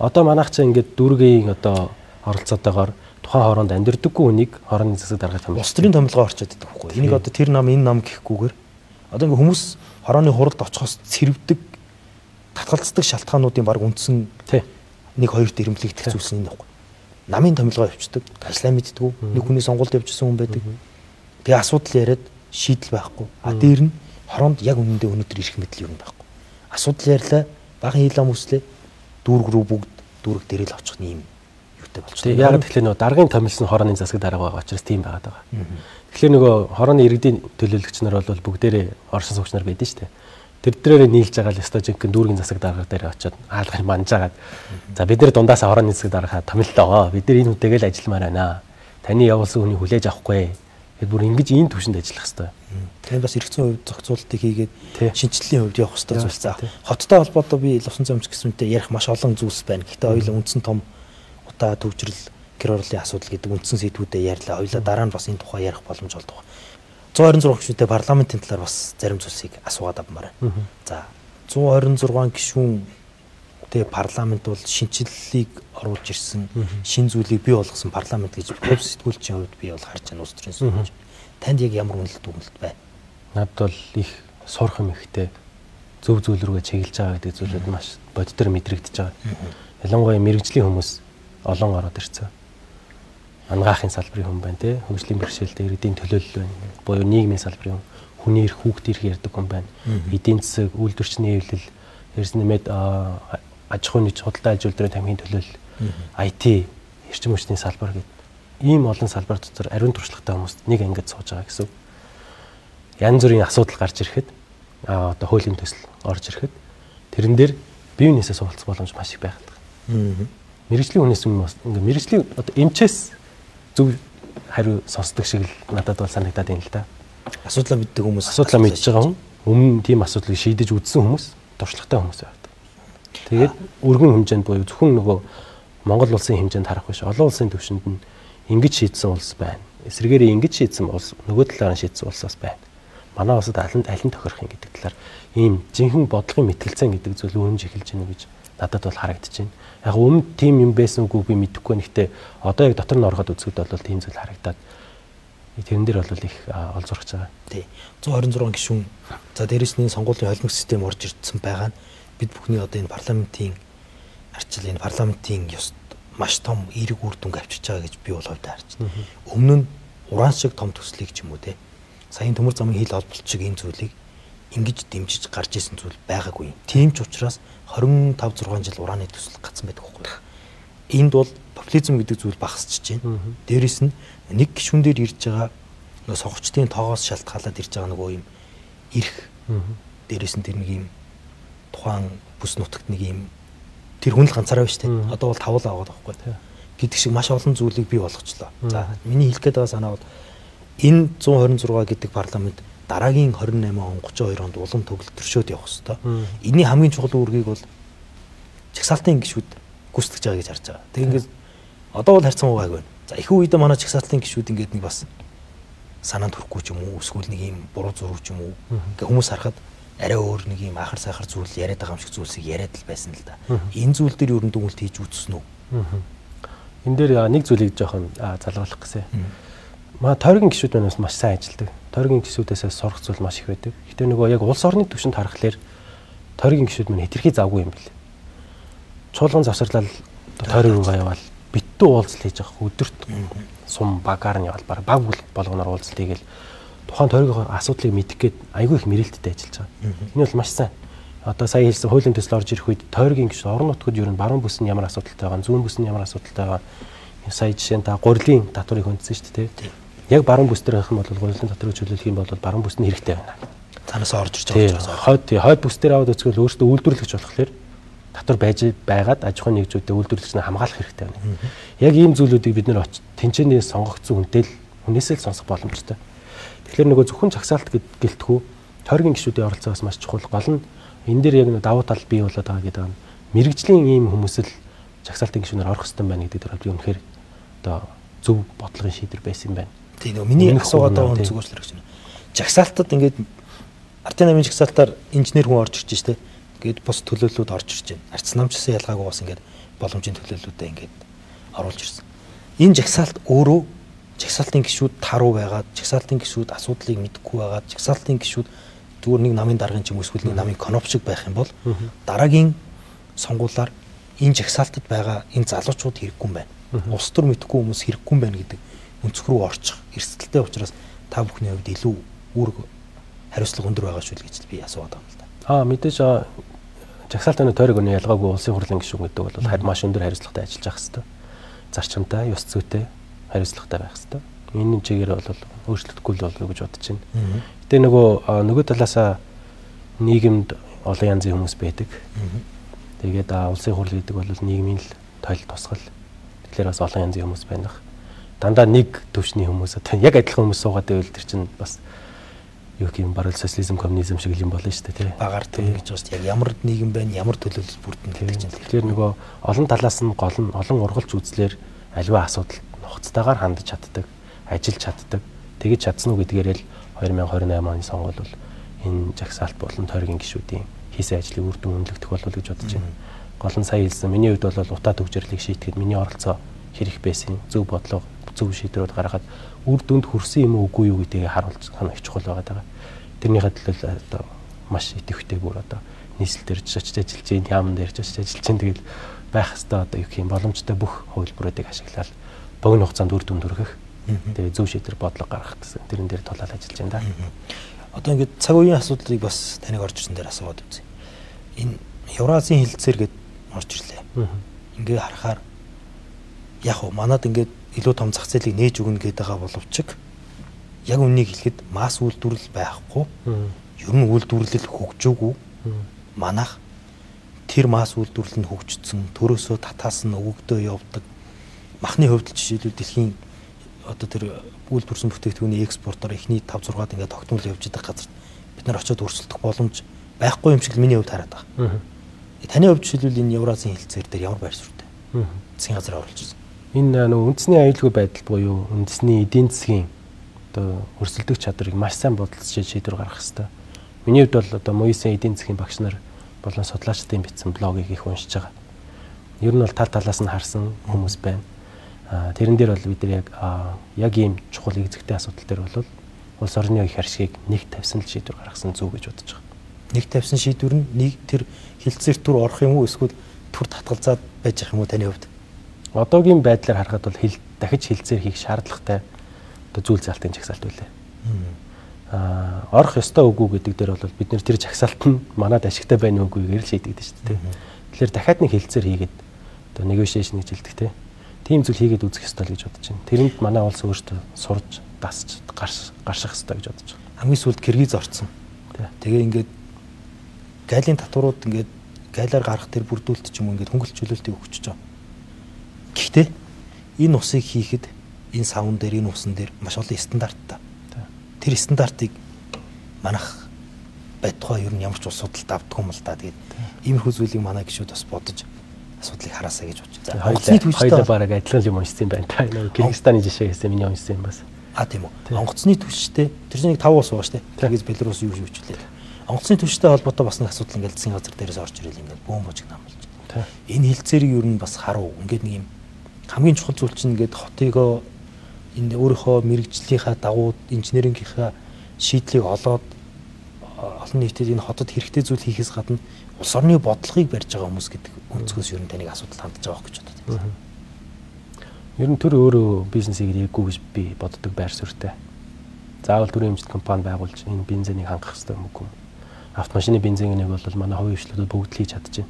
Одоо манайх ч ингээд дүүргийн одоо оролцоотойгоор тухайн хороонд амьдардаггүй хүнийг хорооны засаг даргаыг томилох. Улс төрийн томилгоо орчод байдаг байхгүй. Энийг одоо тэр нам энэ нам гэхгүйгээр одоо ингээд хүмүүс хорооны хуралд очихоос цэрвдэг татгалздаг шалтгаануудын баг үндсэн нэг хоёрт ирэмблэгдэх зүйлс энэ байхгүй. Намын томилгоо явуулдаг, ажлаа мэддэггүй, нэг хүний сонгуульд явжсэн хүн байдаг. Тэгээ асуудал яриад шийдэл байхгүй. Дээр нь хороонд яг үнэндээ өнөөдөр ирэх мэдэл юу юм байхгүй. Асуудал ярьлаа, багын хийлээ хүмүүслээ дүүрэг рүү бүгд дүүрэг дээрээ л очих юм юутай болчихсон. Яг тэгэхээр нөгөө даргын томилсон хорооны засаг дарга байгаа учраас тийм байгаад байгаа. Тэгэхээр нөгөө хорооны иргэдийн төлөөлөгч нар бол бүгдээрээ оршин суугч нар байдэн шүү дээ. Тэр дээрээ нийлж байгаа л өстой жинхэнэ дүүргийн засаг дарга дээр очиод аалгын манжаагаад за бид нар дундаасаа хорооны засаг дарга томиллоо. Бид нар энэ хүнтэйгээ л ажилламаар байна. Таны явуулсан хүнийг хүлээж авахгүй. Тэгэхээр бүр ингэж ийм төвшөнд ажиллах хэрэгтэй. Тэгээд бас эргэцэн хувьд зохицуултыг хийгээд шинжилтлийн хувьд явах хэрэгтэй зүйлс. Хоттой холбоотой би Лусан замч гэсэнтэй ярих маш олон зүйлс байна. Гэхдээ хоёулаа үндсэн том утаа төвчрөл гэр орлын асуудал гэдэг үндсэн сэдвүүдэд ярьлаа. Хоёулаа дараа нь бас энэ тухай ярих боломж олдох. 126 гишүүнтэй парламентын талаар бас зарим зүйлсийг асуугаад авмаар байна. За 126 гишүүнтэй парламент бол шинжилэлийг оруулж ирсэн шин зүйлийг бий болгосон парламент гэж сэтгүүлчийн хувьд би бол харж байна улс төрийн сүлж. Танд яг ямар үнэлэлт байна? Надад бол их сурах юм ихтэй зөв зүйл рүүгээ чиглэж байгаа гэдэг зүйлүүд маш боддоор мэдрэгдэж байгаа. Ялангуяа мэрэгжлийн хүмүүс олон ороод ирсэн. Ангаахын салбарын хүн байна те, хөгжлийн бэрхшээлтэй иргэдийн төлөөлөл байна. Буюу нийгмийн салбарын хүний эрх хүүхд эрх ярьдаг хүн байна. Эдийн засаг, үйлдвэрчний хэвлэл, дээрс нэмээд аж ахуйн худалдаа аж үйлдвэрийн тамхины төлөөлөл, IT, эрчим хүчний салбар гэдэг ийм олон салбар дотор ариун туршлагатай хүмүүс нэг ангид сууж байгаа гэсэн. Янз бүрийн асуудал гарч ирэхэд одоо хуулийн төсөл орж ирэхэд тэрэн дээр бие биенээсээ суралцах боломж маш их байгаад байгаа. Мэргэжлийн хүнээс ингээ мэргэжлийн одоо эмчээс зөв хариу сонсдог шиг л надад бол санагдаад байна л да. Асуудлаа мэддэг хүмүүс, асуудлаа мэдж байгаа хүн, өмнө тийм асуудлыг шийдэж үзсэн хүмүүс, туршлагатай хүмүүс байдаг. Тэгээд өргөн хэмжээнд буюу зөвхөн нөгөө Монгол улсын хэмжээнд харах биш. Олон улсын түвшинд нь ингэж шийдсэн улс байна. Эсвэргээр ингэж шийдсэн улс нөгөө талаар нь шийдсэн улс бас байна. Манай улсад аль нь тохирох юм гэдэг талаар ийм жинхэнэ бодлогын мэтгэлцэн гэдэг зүйл үүмж эхэлж байна гэж надад бол харагдаж байна. Яг өмнө тийм юм байсан үгүй би мэдэхгүй. Гэхдээ одоо яг дотор нь ороход үзэхэд бол тийм зүйл харагдаад тэрэн дээр бол их олзуурч байгаа. Тий. 126 гишүүн. За дээрэс нь сонгуулийн холимог систем орж ирсэн байгаа нь бид бүхний одоо энэ парламентын арчил энэ парламентын ёс маш том эерэг үр дүнг авчирч байгаа гэж би бол хувьд харж байна. Өмнө нь уран шиг том төслийг ч юм уу те. Саяын төмөр замын хил олболт шиг энэ зүйлийг ингэж дэмжиж гарч исэн зүйл байгаагүй. Тийм ч учраас 25 6 жил ураны төсөл гацсан байдаг байхгүй. Энд бол популизм гэдэг зүйл багасч байна. Дээрээс нь нэг гишүүн дээр ирж байгаа нөгөө сонгогчдын тоогоос шалтгаалаад ирж байгаа нөгөө юм ирэх. Дээрээс нь тэр нэг юм тухайн бүс нутагт нэг юм тэр хүн л ганцаараа биш тийм. Одоо бол тавлаа аваад байхгүй. Гэдэг шиг маш олон зүйлийг бий болгочлоо. За миний хэлэх гээд байгаа санаа бол энэ 126 гэдэг парламент дараагийн 28 он 32 онд улам төгөлдршөөд явах хэвээр. Энийн хамгийн чухал үүргийг бол чагсаалтын гишүүд гүйцэтгэж байгаа гэж харж байгаа. Тэг ингээд одоо бол харьцан угааг байна. За их үедээ манай чагсаалтын гишүүд ингээд нэг бас санаанд хүрэхгүй ч юм уу, эсвэл нэг юм буруу зураг ч юм уу. Ингээ хүмүүс харахад арай өөр нэг юм ахар сайхар зүйл яриад байгаа юм шиг зүйлсийг яриад л байсан л да. Энэ зүйл дээр ерөн дүгнэлт хийж үзсэн үү? Энэ дээр нэг зүйлийг жоохон залгуулах гэсэн. Маа тойргийн гишүүд манаас маш сайн ажилладаг. Тойргийн гишүүдээс сурах зүйл маш их байдаг. Гэтэ нөгөө яг улс орны түвшинд харахаар тойргийн гишүүд мань хэтэрхий завгүй юм бэл. Чуулган завсарлал тойрог руугаа явал битүү уулзалт хийж байгаа. Өдөрт сум багаар нь явал баг болгоноор уулзалт хийгээл тухайн тойргийн асуудлыг мэдэх гээд айгүй их мэрэлттэй ажиллаж байгаа. Энэ бол маш сайн. Одоо сая хэлсэн хуулийн төсөл орж ирэх үед тойргийн гишүүд орон нутгад ер нь баруун бүс нь ямар асуудалтай байгаа, зүүн бүс нь ямар асуудалтай байгаа. Сая жишээ нь та гурилын татварыг хүндсэн шүү дээ. Яг баруун бүс дээр байх юм бол гурилын татварыг чөлөөлөх юм бол баруун бүс нь хэрэгтэй байна. Танаас орж ирж байгаа. Хойд бүс дээр аваад үзвэл өөртөө үйлдвэрлэгч болохоор татвар байж байгаад аж ахуйн нэгжүүдэд үйлдвэрлэгчнээ хамгаалах хэрэгтэй байна. Яг ийм зүйлүүдийг бид нэр тэнцэнээс сонгогдсон хүнээсээ л сонсох боломжтой. Тэгэхээр нөгөө зөвхөн чагсаалт гэлтгүү тойргийн гишүүдийн оролцоогоос маш чухал. Гол нь энэ дээр яг давуу тал бий болоод байгаа гэдэг нь мэрэгжлийн ийм хүмүүс л чагсаалтын гишүүнээр орох хэрэгтэй байна гэдэг дээр би үнэхээр одоо зөв бодлогын шийдвэр байсан юм байна. Тийм нөгөө миний асуугаад байгаа хүн зүгээрчлэр гэж байна. Жагсаалтад ингээд ардын намын жагсаалтаар инженер хүн орж ирж штэ. Ингээд бус төлөөллүүд орж ирж байна. Арц намчсан ялгаагүй бас ингээд боломжийн төлөөллүүдээ ингээд оруулж ирсэн. Энэ жагсаалт өөрөө жагсаалтын гишүүд таруу байгаад, жагсаалтын гишүүд асуудлыг мэдэхгүй байгаад, жагсаалтын гишүүд зүгээр нэг намын даргын ч юм уу эсвэл нэг намын коноп шиг байх юм бол дараагийн сонгуулиар энэ жагсаалтад байгаа энэ залуучууд хэрэггүй юм байна. Улс төр мэдэхгүй хүмүүс хэрэггүй юм байна гэдэг өнцөг рүү орчих эрсдэлтэй учраас та бүхний хувьд илүү үүрэг хариуцлага өндөр байгаа шүү л гэж би асууад байгаа юм л да. Мэдээж жагсаалтын тойрог өнөө ялгаагүй улсын хурлын гишүүн гэдэг бол харин маш өндөр хариуцлагатай ажиллаж явах хэрэгтэй. Зарчимтай, ёс зүйтэй хариуцлагатай байх хэрэгтэй. Энэ чигээр бол өөрчлөгдөхгүй л болов гэж бодож байна. Гэтэ нөгөө талаасаа нийгэмд олон янзын хүмүүс байдаг. Тэгээд улсын хурл гэдэг бол нийгмийн л тойл тусгал. Тэгэхээр бас олон янзын хүмүүс байна. Дандаа нэг төвчний хүмүүс одоо яг адилхан хүмүүс суугаад байвал тэр чинь бас юу гэх юм баруун социализм, коммунизм шиг юм болно шүү дээ тий. Багаар тийм гэж бас яг ямар нийгэм байна, ямар төлөвлөл бүрдэн гэдэг чинь. Тэгэхээр нөгөө олон талаас нь гол нь олон ургалж үзлэр аливаа асуудал нухацтайгаар хандж чаддаг, ажиллаж чаддаг. Тэгэж чадсан уу гэдгээрээ л 2028 оны сонгуул бол энэ жагсаалт болон тойргийн гишүүдийн хийсэн ажлыг үр дүн үнэлэгдэх болов гэж бодож байна. Гол нь сая хэлсэн миний хувьд бол утаа төгжрлийг шийтгэхэд миний оролцоо хэрэг байсан, зөв бодлого, зөв шийдвэрүүд гаргаад үр дүнд хүрсэн юм уу үгүй юу гэдгийг харуулж их чухал байгаа. Тэрнийхээ төлөө одоо маш идэвхтэй бүр одоо нийслэл дээр очиж ажиллаж чинь, яамн дээр очиж ажиллаж чинь тэгэл байх хэвээр одоо юу гэх юм боломжтой бүх хувилбаруудыг ашиглаад богино хугацаанд үр дүнд хүргэх. Тэгээ зөв шийдвэр бодлого гаргах гэсэн тэрэн дээр тулаал ажиллаж байна да. Одоо ингээд цаг үеийн асуудлыг бас таныг орж ирсэн дээр асууад үзье. Энэ Евразийн хилцээр гээд орж ирлээ. Ингээ харахаар яг уу манад ингээд илүү том зах зээлийг нээж өгнө гэдэг байгаа боловч яг үннийг хэлэхэд масс үйлдвэрлэл байхгүй. Ер нь үйлдвэрлэл хөгжөөгүй. Манайх тэр масс үйлдвэрлэл нь хөгжсөн, төрөөсөө татаас нь өгөгдөө явдаг. Махны хувьд жишээлбэл дэлхийн одоо тэр үйлдвэрсэн бүтээгдэхүүний экспортоор эхний 5-6-ад ингээд тогтмол явж байгаа газар бид нар очиод өрсөлдөх боломж байхгүй юм шиг л миний хувьд хараад байгаа. Таны хувьд жишээлбэл энэ Евразийн хилцээр дээр ямар байр суурьтай? засгийн газар оруулж ирсэн. Энэ үндэсний аюулгүй байдал буюу үндэсний эдийн засгийн одоо өрсөлдөх чадрыг маш сайн бодолцож шийдвэр гаргах хэрэгтэй. Миний хувьд бол одоо Моисийн эдийн засгийн багш нар болон судлаачдын бичсэн блогийг их уншиж байгаа. Ер нь бол тал талаас нь харсан хүмүүс байна. Тэрэн дээр бол бид нар яг ийм чухал эзэгтэй асуудал дээр бол улс орны их харшгийг нэг тавьсан л шийдвэр гаргасан зүг гэж бодож байгаа. Нэг тавьсан шийдвэр нь нэг тэр хилцээр түр орох юм уу эсвэл түр татгалзаад байж ах юм уу таны хувьд? Одоогийн байдлаар харахад бол дахиж хилцээр хийх шаардлагатай одоо зүйл залтын жагсаалт үлээ. Орох ёстой үгүй гэдэг дээр бол бид нэр тэр жагсаалт нь манад ашигтай байна уугүйгээр л шийдэгдэж шүү дээ. Тэгэхээр дахиад нэг хилцээр хийгээд одоо negotiation гэж хэлдэг те. Тийм зүйл хийгээд үзэх ёстой л гэж бодож байна. Тэрэнд манай улс өөртөө сурж, дасч, гарших ёстой гэж бодож байна. Хамгийн сүүлд Киргиз орцсон. Тэгээ ингээд гайлын татварууд ингээд гайлаар гарах тэр бүрдүүлэлт ч юм уу ингээд хөнгөлт чөлөөлтийг өгч байгаа. Гэхдээ энэ усыг хийхэд энэ савн дээр энэ усан дээр маш олон стандарттай. Тэр стандартыг манах байтугай ер нь ямар ч улсуудад авдаг юм л да. Тэгээд иймэрхүү зүйлийг манай гишүүд бас бодож асуудлыг хараасаа гэж бодож байна. Хоёулаа бараг адилхан юм уншсан байна. Та Кыргызстаны жишээс миний уншсан юм бас. Тийм үү. Онгоцны түвштэй тэр чинь 5 улс байгаа шүү дээ. Киргиз, Беларусь юу хөвчлээ. Онгоцны түвштэй холбоотой бас нэг асуудал ингээд засгийн газар дээрээс орж ирэл ингээд бөөм божиг нам болж байна. Энэ хилцээрийг ер нь бас харуу. Ингээд нэг юм хамгийн чухал зүйл чинь ингээд хотыгоо энэ өөрийнхөө мэрэгжлийнхаа дагуу инженерингийнхаа шийдлийг олоод олон нийтэд энэ хотод хэрэгтэй зүйл хийхээс гадна улс орны бодлогыг барьж байгаа хүмүүс гэдэг өнцгөөс ер нь таныг асуудал хандж байгаа гэж бодод байна. Ер нь төр өөрөө бизнес хийгээгүй гэж би боддог байр суурьтай. Заавал төрийн хэмжээнд компани байгуулж энэ бензинийг хангах хэрэгтэй юм уу? Автомашины бензинийг бол манай хувийн хвшлүүдүүд бүгд хийж чадчихэв.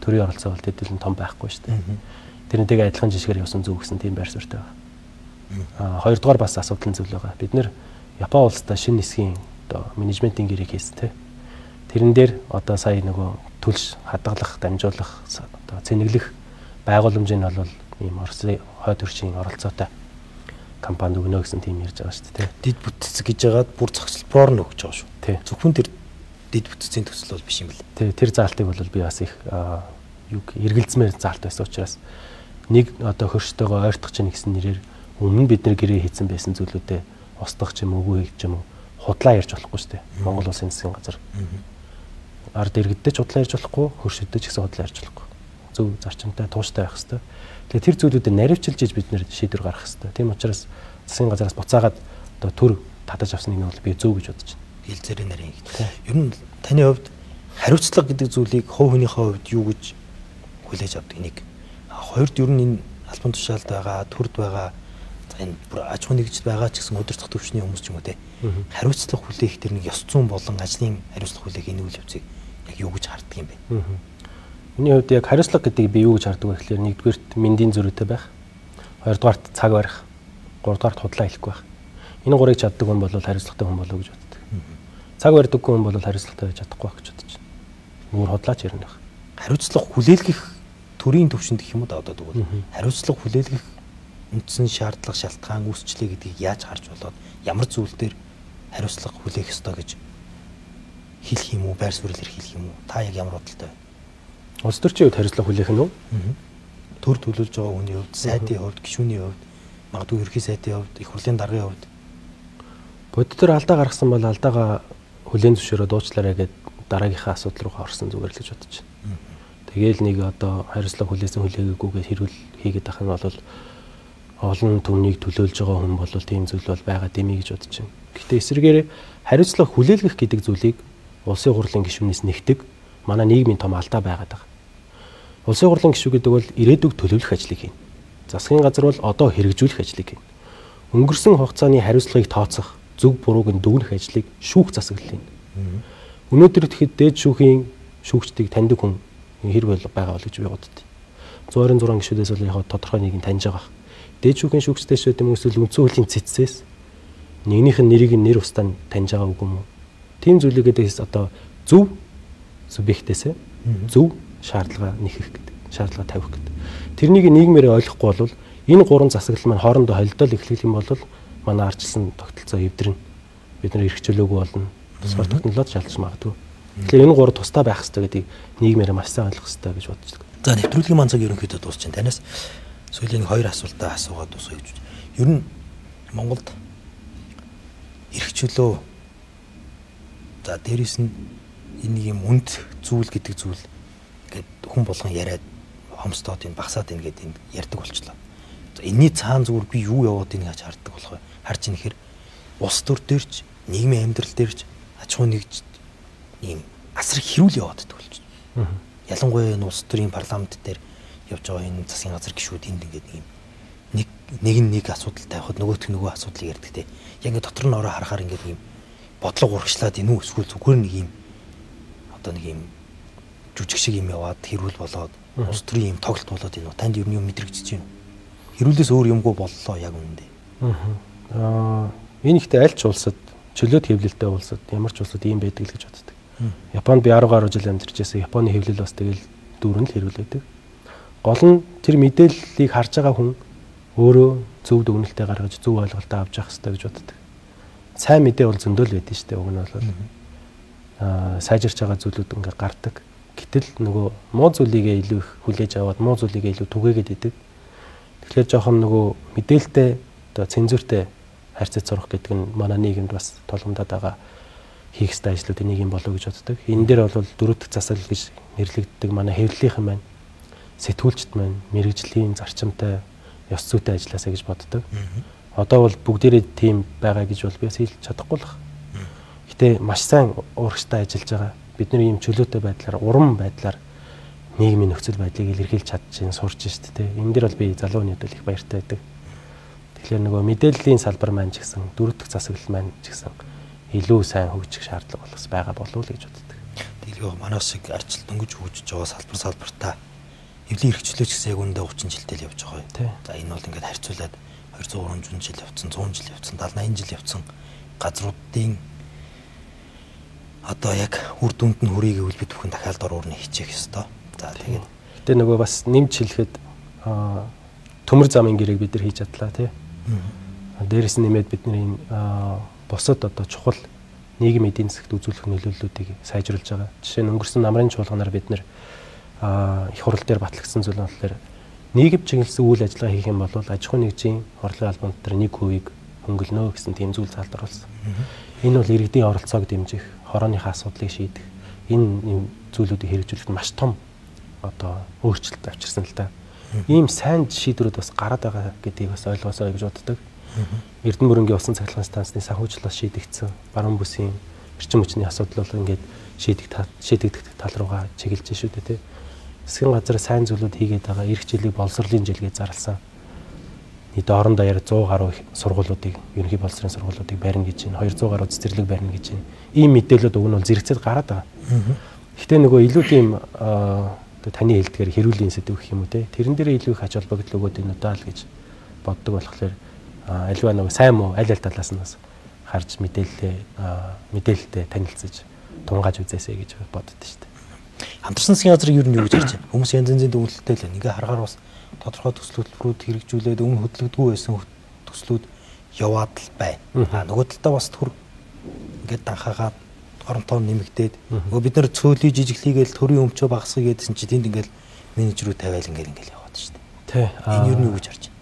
Төрийн оролцоо бол тэдэлэн том байхгүй шүү дээ. Тэрнтэйгээ адилхан жишгээр явсан зүг гэсэн тийм байр суурьтай байна. Хоёрдугаар бас асуудал зүйл байгаа. Бид нэр Япон улстай шинэ нисхийн одоо менежментийн гэрээг хийсэн те. Тэрэн дээр одоо сая нөгөө төлш хадгалах, дамжуулах, одоо цэнэглэх байгууламжийн бол ийм Оросын хойд төрчийн оролцоотой компанид өгнө гэсэн тийм ярьж байгаа шүү дээ. Дид бүтцэг гэж яагаад бүр зохицолбоор нь өгч байгаа шүү. Зөвхөн тэр дид бүтцийн төсөл бол биш юм бэл. Тэр заалтыг бол би бас их юг эргэлзмээр заалт байсан учраас нэг одоо хөрштөөгөө ойртох чинь гэсэн нэрээр өмнө бид нэр гэрээ хийсэн байсан зүйлүүдэд устгах ч юм уу үгүй ч юм уу худлаа ярьж болохгүй шүү дээ. Монгол улсын засгийн газар. Ард иргэдтэй ч худлаа ярьж болохгүй, хөршөдтэй ч гэсэн худлаа ярьж болохгүй. Зөв зарчимтай тууштай байх хэрэгтэй. Тэгэхээр тэр зүйлүүдэд наривчилж иж бид нэр шийдвэр гаргах хэрэгтэй. Тийм учраас засгийн газараас буцаагаад одоо төр татаж авсныг нь бол би зөв гэж бодож байна. Хилцээрийн нарийн. Ер нь таны хувьд хариуцлага гэдэг зүйлийг хувь хүнийхээ хувьд юу гэж хүлээж авдаг нэг. Хоёрд ер нь энэ албан тушаалд байгаа, төрд байгаа энэ бүр аж ахуйн нэгжид байгаа ч гэсэн удирдах төвчний хүмүүс ч юм уу те. Хариуцлага хүлээх тэр нэг ёс зүйн болон ажлын хариуцлага хүлээх энэ үйл явцыг яг юу гэж харддаг юм бэ? Миний хувьд яг хариуцлага гэдгийг би юу гэж хардаг вэ гэхээр нэгдүгээрт мэндийн зөрүүтэй байх, хоёрдугаарт цаг барих, гуравдугаарт худлаа хэлэхгүй байх. Энэ гурыг чаддаг хүн бол хариуцлагатай хүн болов гэж боддог. Цаг барьдаггүй хүн бол хариуцлагатай байж чадахгүй байх гэж бодож байна. Нүур худлаач ярина байх. Хариуцлага хүлээлгэх төрийн төвшөнд гэх юм уу даадаад өгвөл хариуцлага хүлээлгэх үндсэн шаардлага шалтгаан үүсчлээ гэдгийг яаж харж болоод ямар зүйл дээр хариуцлага хүлээх ёстой гэж хэлэх юм уу, байр суурьлаар хэлэх юм уу? Та яг ямар бодолтой вэ? Улс төрчийн хувьд хариуцлага хүлээх нь үү? Төр төлөвлөж байгаа хүний хувьд, сайдын хувьд, гишүүний хувьд, магадгүй ерхий сайдын хувьд, их хурлын даргын хувьд бодитор алдаа гаргасан бол алдаага хүлээн зөвшөөрөөд уучлаарай гэд дараагийнхаа асуудал руу орсон зүгээр л гэж бодож байна. Тэгээл нэг одоо хариуцлага хүлээсэн хүлээгүйгээр хэрүүл хийгээд байх нь бол олон түвнийг төлөөлж байгаа хүн бол тийм зүйл бол байгаа дэмий гэж бодож байна. Гэхдээ эсвэргээр хариуцлага хүлээлгэх гэдэг зүйлийг улсын хурлын гишүүнээс нэгдэг манай нийгмийн том алдаа байгаад байгаа. Улсын хурлын гишүү гэдэг бол ирээдүг төлөвлөх ажлыг хийнэ. Засгийн газар бол одоо хэрэгжүүлэх ажлыг хийнэ. Өнгөрсөн хугацааны хариуцлагыг тооцох, зөв бурууг нь дүгнэх ажлыг шүүх засаглал хийнэ. Өнөөдөр тэгэхэд дээд шүүхийн шүүгчдийг таньдаг хүн хэрэг байгаа бол гэж би боддог. 126 гишүүдээс бол яг тодорхой нэг нь таньж байгаа. Дээд шүүхийн шүүгчдээс ч юм уу эсвэл үндсэн хуулийн цэцсээс нэгнийх нь нэрийг нэр устдаа таньж байгаа үгүй юм уу? Тийм зүйлийг гэдээс одоо зөв субъектээс зөв шаардлага нэхэх гэдэг, шаардлага тавих гэдэг. Тэрнийг нийгмээр ойлгохгүй бол энэ гурван засаглал маань хоорондоо холилдол эхлэх юм бол манай арчилсан тогтолцоо эвдэрнэ. Бид нар эрхчлөөгүй болно. Тусгаар технологи шалгаж магадгүй. Тэгэхээр энэ гурав тусдаа байх хэрэгтэй гэдгийг нийгмээр маш сайн ойлгох хэрэгтэй гэж бодож байна. За нэвтрүүлгийн манцаг ерөнхийдөө дуусч байна. Танаас сүүлийн 2 асуултаа асуугаад дуусгая гэж. Ер нь Монголд эрхчлөө за дээрэс нь энэ юм үнд зүйл гэдэг зүйл ингээд хүн болгон яриад хомстоод энэ багсаад энэ гэдэг энэ ярьдаг болчлоо. За энэний цаана зүгээр би юу яваад ийн гэж харддаг болох вэ? Харж инэхэр улс төр дээрч нийгмийн амьдрал дээрч аж ахуй нэгж ийм асар их хэрүүл яваад байдаг болж байна. Ялангуяа энэ улс төрийн парламент дээр явж байгаа энэ засгийн газар гишүүд энд ингээд нэг асуудал тавихад нөгөөх асуудлыг ярьдаг те. Яг ингээд дотор нь ороо харахаар ингээд ийм бодлого урагшлаад энэ үү эсвэл зүгээр нэг ийм одоо нэг ийм жүжиг шиг юм яваад хэрүүл болоод улс төрийн ийм тоглолт болоод энэ танд ер нь юм мэдрэгдэж байна. Хэрүүлээс өөр юмгүй боллоо яг үнэндээ. Энэ ихтэй аль ч улсад чөлөөт хэвлэлтэй улсад ямар ч улсад ийм байдаг л гэж боддог. Японд би 10 гаруй жил амьдарч байсан. Японы хэвлэл бас тэгэл дүүрэн л хэрүүл байдаг. Гол нь тэр мэдээллийг харж байгаа хүн өөрөө зөв дүгнэлтээ гаргаж зөв ойлголтоо авч явах хэрэгтэй гэж боддог. Сайн мэдээ бол зөндөл байдэн штэ. Уг нь бол сайжирч байгаа зүйлүүд ингээ гардаг. Гэтэл нөгөө муу зүйлийгээ илүү их хүлээж аваад муу зүйлийгээ илүү түгээгээд идэг. Тэгэхээр жоохон нөгөө мэдээлэлтэй одоо цензуртэй харьцаж сурах гэдэг нь манай нийгэмд бас тулгамдаад байгаа хийх ёстой ажлуудын нэг юм болов гэж боддог. Энэ дээр бол 4 дахь засал гэж нэрлэгддэг манай хэвлэлийнхэн маань сэтгүүлчд маань мэрэгжлийн зарчимтай ёс зүйтэй ажилласаа гэж боддог. Одоо бол бүгдээрээ тийм байгаа гэж бол би бас хэлж чадахгүй л. Гэтэ маш сайн урагштай ажиллаж байгаа. Бидний ийм чөлөөтэй байдлаар уран байдлаар нийгмийн нөхцөл байдлыг илэрхийлж чадчихин сурч шít те. Энэ дээр бол би залуу нийт их баяртай байдаг. Тэгэхээр нөгөө мэдээллийн салбар маань ч гэсэн 4 дахь засаглал маань ч гэсэн илүү сайн хөгжих шаардлага болох байгаа болов уу гэж боддог. Тэгэлгүй манаас шиг арчил дөнгөж хөгжиж байгаа салбартаа эвлэн эрхчлөөч гэсэн яг үндэ 30 жилдээ л явж байгаа юм. За энэ бол ингээд харьцуулаад 200 жил явцсан, 100 жил явцсан, 70 80 жил явцсан газруудын одоо яг үр дүнд нь хүрийг гэвэл бид бүхэн дахиад орны хичээх ёстой. За тэгээд гэтээ нөгөө бас нэмж хэлэхэд төмөр замын гэрээг бид нар хийж чадлаа тий. Дээрээс нь нэмээд бидний бусад одоо чухал нийгмийн эдийн засагт үзүүлэх нөлөөллүүдийг сайжруулж байгаа. Жишээ нь өнгөрсөн намрын чуулганаар бид нар их хурал дээр батлагдсан зүйл нь болохоор нийгэм чиглэсэн үйл ажиллагаа хийх юм бол аж ахуй нэгжийн орлогын албан дээр 1% хөнгөлнө гэсэн тийм зүйл залруулсан. Энэ бол иргэдийн оролцоог дэмжих, хорооныхаа асуудлыг шийдэх энэ зүйлүүдийг хэрэгжүүлэхэд маш том одоо өөрчлөлт авчирсан л та. Ийм сайн шийдвэрүүд бас гараад байгаа гэдгийг бас ойлгосоо гэж боддог. Эрдэнэ мөрөнгийн усан цахилгаан станцны санхүүжилтээс шийдэгдсэн баруун бүсийн эрчим хүчний асуудал бол ингээд шийдэгдэх тал руугаа чиглэж шүү дээ тий. Засгийн газар сайн зүйлүүд хийгээд байгаа эх жилийг боловсролын жил гэж зарласан. Нийт орон даяар 100 гаруй сургуулиудыг ерөнхий боловсролын сургуулиудыг барина гэж байна. 200 гаруй цэцэрлэг барина гэж байна. Ийм мэдээлэлүүд уг нь бол зэрэгцээд гараад байгаа. Гэхдээ нөгөө илүү тийм таны хэлдгээр хэрүүлийн сэдв гэх юм уу те. Тэрэн дээр илүү их ач холбогдол өгөөд энэ удаа л гэж боддог болохоор альва нөгөө сайн муу аль талаас нь бас харж мэдээлэлтэй танилцаж тунгааж үзээсэй гэж боддоо шүү дээ. Хамтарсан засгийн газрыг юу гэж харж байна? Хүмүүс янз янзын дүгнэлттэй л байна. Ингээ харахаар бас тодорхой төслүүд хэрэгжүүлээд өмнө хөдөлгдөггүй байсан төслүүд яваад л байна. Нөгөө талдаа бас төр ингээд данхаагаад оронтоо нэмэгдээд нөгөө бид нар цөөлий жижиглийгээл төрийн өмчөө багасгах гэдсэн чи тэнд ингээл менежерүүд тавиал ингээл яваад шүү дээ. Тий. Энэ юу нэг гэж харж байна.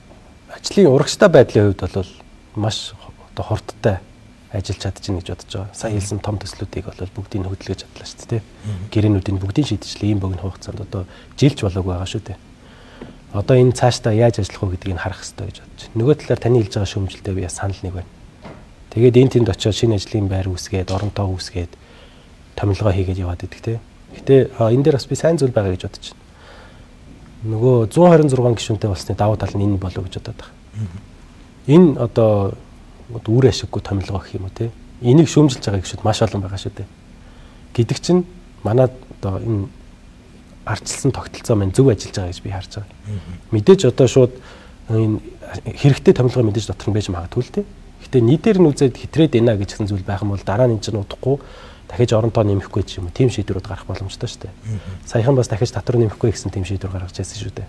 Ажлын урагштай байдлын хувьд бол маш одоо хурдтай ажиллаж чадчихна гэж бодож байгаа. Сайн хэлсэн том төслүүдийг бол бүгдийг нь хөдөлгөж чадлаа шүү дээ. Гэрээнүүдийн бүгдийн шийдчихлээ ийм богино хугацаанд одоо жилч болоогүй байгаа шүү дээ. Одоо энэ цаашдаа яаж ажиллах вэ гэдгийг харах хэрэгтэй гэж бодож байна. Нөгөө талаар таны хэлж байгаа шүүмжилтэд би санал нэг байна. Тэгээд энэ тэнд очиод шинэ ажлын байр үүсгээд, оронтоо үүсгээд томилгоо хийгээд яваад идэх те. Гэтэ энэ дээр бас би сайн зүйл байгаа гэж бодож байна. Нөгөө 126 гишүүнтэй болсны давуу тал нь энэ болов гэж бодоод байгаа. Энэ одоо үр ашиггүй томилгоо гэх юм уу те. Энийг шүүмжилж байгаа гишүүд маш олон байгаа шүү дээ. Гэдэг чинь манай одоо энэ арчилсан тогтолцоо маань зөв ажиллаж байгаа гэж би харж байгаа. Мэдээж одоо шууд энэ хэрэгтэй томилгоо мэдээж дотор нь байж магадгүй л те. Гэтэ нийтээр нь үзээд хитрээд байна гэжсэн зүйл байх юм бол дараа нь энэ чинь удахгүй дахиж оронтоо нэмэхгүй ч юм уу тийм шийдвэрүүд гарах боломжтой шүү дээ. Саяхан бас дахиж татвар нэмэхгүй гэсэн тийм шийдвэр гаргаж байсан шүү дээ.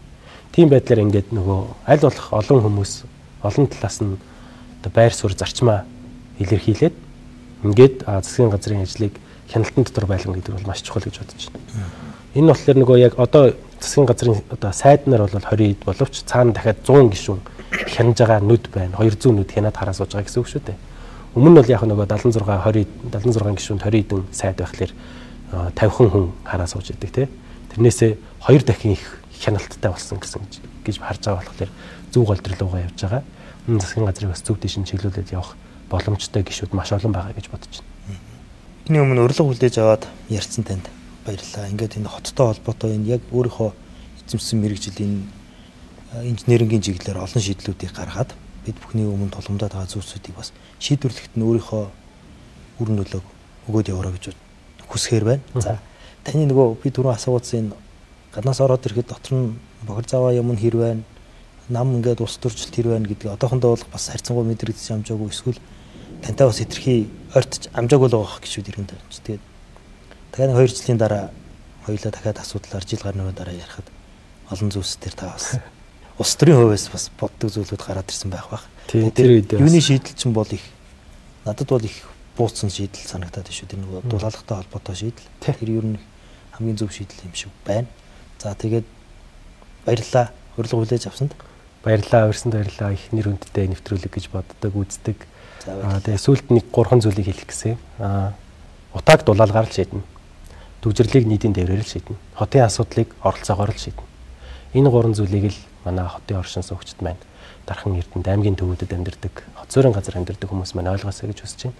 Тийм байдлаар ингээд нөгөө аль болох олон хүмүүс олон талаас нь одоо байр суурь зарчмаа илэрхийлээд ингээд засгийн газрын ажлыг хяналтан дотор байлгана гэдэг бол маш чухал гэж бодож байна. Энэ болохоор нөгөө яг одоо засгийн газрын одоо сайднаар бол 20 боловч цаана дахиад 100 гишүүн хянаж байгаа нүд байна. 200 нүд хянаад хараа сууж байгаа гэсэн үг шүү дээ. Өмнө нь бол яг нөгөө 76 гишүүнд 20 хэдэн сайд байхлаар 50 хүн хараа сууж идэг тий. Тэрнээсээ 2 дахин их хяналттай болсон гэсэн гэж харж байгаа болохоор зөв голдрол руугаа явж байгаа. Энэ засгийн газрыг бас зөв дэш нь чиглүүлээд явах боломжтой гишүүд маш олон байгаа гэж бодож байна. Эхний өмнө урилга хүлээж аваад ярьсан танд баярлалаа. Ингээд энэ хоттой холбоотой энэ яг өөрийнхөө эзэмшсэн мэрэгжлийн инженерингийн чиглэлээр олон шийдлүүдийг гаргаад бид бүхний өмнө тулгамдаад байгаа зүйлсүүдийг бас шийдвэрлэхэд нь өөрийнхөө үр нөлөөг өгөөд яваарай гэж хүсэхээр байна. За таны нөгөө би түрүүн асуусан гаднаас ороод ирэхэд дотор нь бохир заваа юм хэр байна, нам ингээд ус төржилт хэр байна гэдгийг одоохондоо бол бас харьцангуй мэдрэгдсэн амжаагүй эсвэл тантай бас хэтэрхий ойртож амжаагүй л байгаа гişүүд иргэн тавьж. Тэгээд дахиад 2 жилийн дараа хоёулаа дахиад асуудлаар жил гарны дараа ярихад олон зүйлс төр та бас улс төрийн хувьас бас боддог зүйлүүд гараад ирсэн байх бах. Тэр үед юуны шийдэл чинь бол их надад бол их бууцсан шийдэл санагдаад байна шүү. Тэр нөгөө дулаалгатай холбоотой шийдэл. Тэр юу нэг хамгийн зөв шийдэл юм шиг байна. За тэгээд баярлалаа. Урилга хүлээж авсанд. Баярлалаа. Урьсанд баярлалаа. Их нэр хүндтэй нэвтрүүлэг гэж боддог, үздэг. Тэгээ сүүлд нэг 3 зүйлийг хэлэх гэсэн. Утааг дулаалгаар л шийднэ. Төвжирлийг нийтийн дээрээр л шийднэ. Хотын асуудлыг оролцоогоор л шийднэ. Энэ 3 зүйлийг л манай хотын оршин суугчид маань Дархан Эрдэнэт аймгийн төвүүдэд амьдардаг, хот суурин газар амьдардаг хүмүүс маань ойлгоосэй гэж хүсэж байна.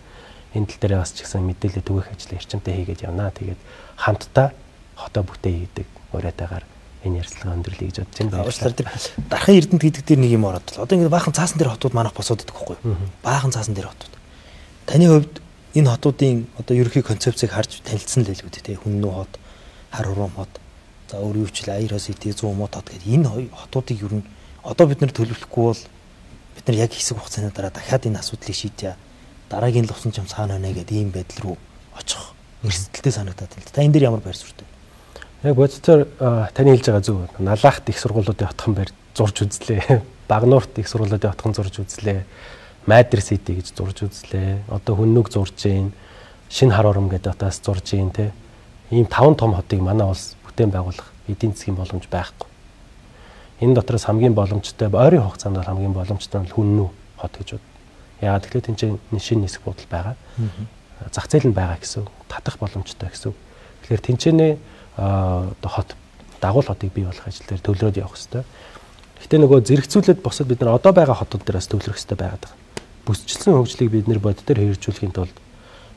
Энэ тал дээр бас ч гэсэн мэдээлэл түгэх ажил эрчимтэй хийгээд явнаа. Тэгээд хамтдаа хотоо бүтээ хийдэг уриатайгаар энэ ярилцлага өндөрлөе гэж бодож байна. Уучлаарай тэр Дархан Эрдэнэт гэдэг дээр нэг юм ороод л. Одоо ингэ баахан цаасан дээр хотууд манайх босоод идэх байхгүй юу? Баахан цаасан дээр хотууд. Таны хувьд энэ хотуудын одоо ерөнхий концепцийг харж танилцсан л байлгүй тий. Хүннүү хот, хар урам хот. За өөр юу ч л Аяр Сити 100 мод хот гэдэг энэ хотуудыг ер нь одоо бид нэр төлөвлөхгүй бол бид нар яг хэсэг хугацааны дараа дахиад энэ асуудлыг шийдье. Дараагийн л усан чам цаана байна гэдэг ийм байдал руу очих эрсдэлтэй санагдаад байна. Та энэ дээр ямар байр суурьтай? Яг бодцоор таны хэлж байгаа зөв. Налаахт их сургуулиудын хотхон байр зурж үзлээ. Багнуурт их сургуулиудын хотхон зурж үзлээ. Майдер Сити гэж зурж үзлээ. Одоо Хүннүг зурж гин, Шинэ Хар Ором гэдэг атаас зурж гин те. Ийм 5 том хотыг манай улс бүтээн байгуулах эдийн засгийн боломж байхгүй. Энэ дотроос хамгийн боломжтой ойрын хугацаанд бол хамгийн боломжтой нь Хүннү хот гэж бод. Яагаад гэвэл тэнцээ шинэ нисэх бодол байгаа. Зах зээл нь байгаа гэсэн үг. Татах боломжтой гэсэн үг. Тэгэхээр тэнцэнэ хот дагуул хотыг бий болох ажил дээр төвлөрөөд явах хэрэгтэй. Гэхдээ нөгөө зэрэгцүүлээд босоод бид нар одоо байгаа хотууд дээрээс төвлөрөх хэрэгтэй байгаад байгаа. Бүсчилсэн хөгжлийг бид нэр боддоор хэрэгжүүлэхийн тулд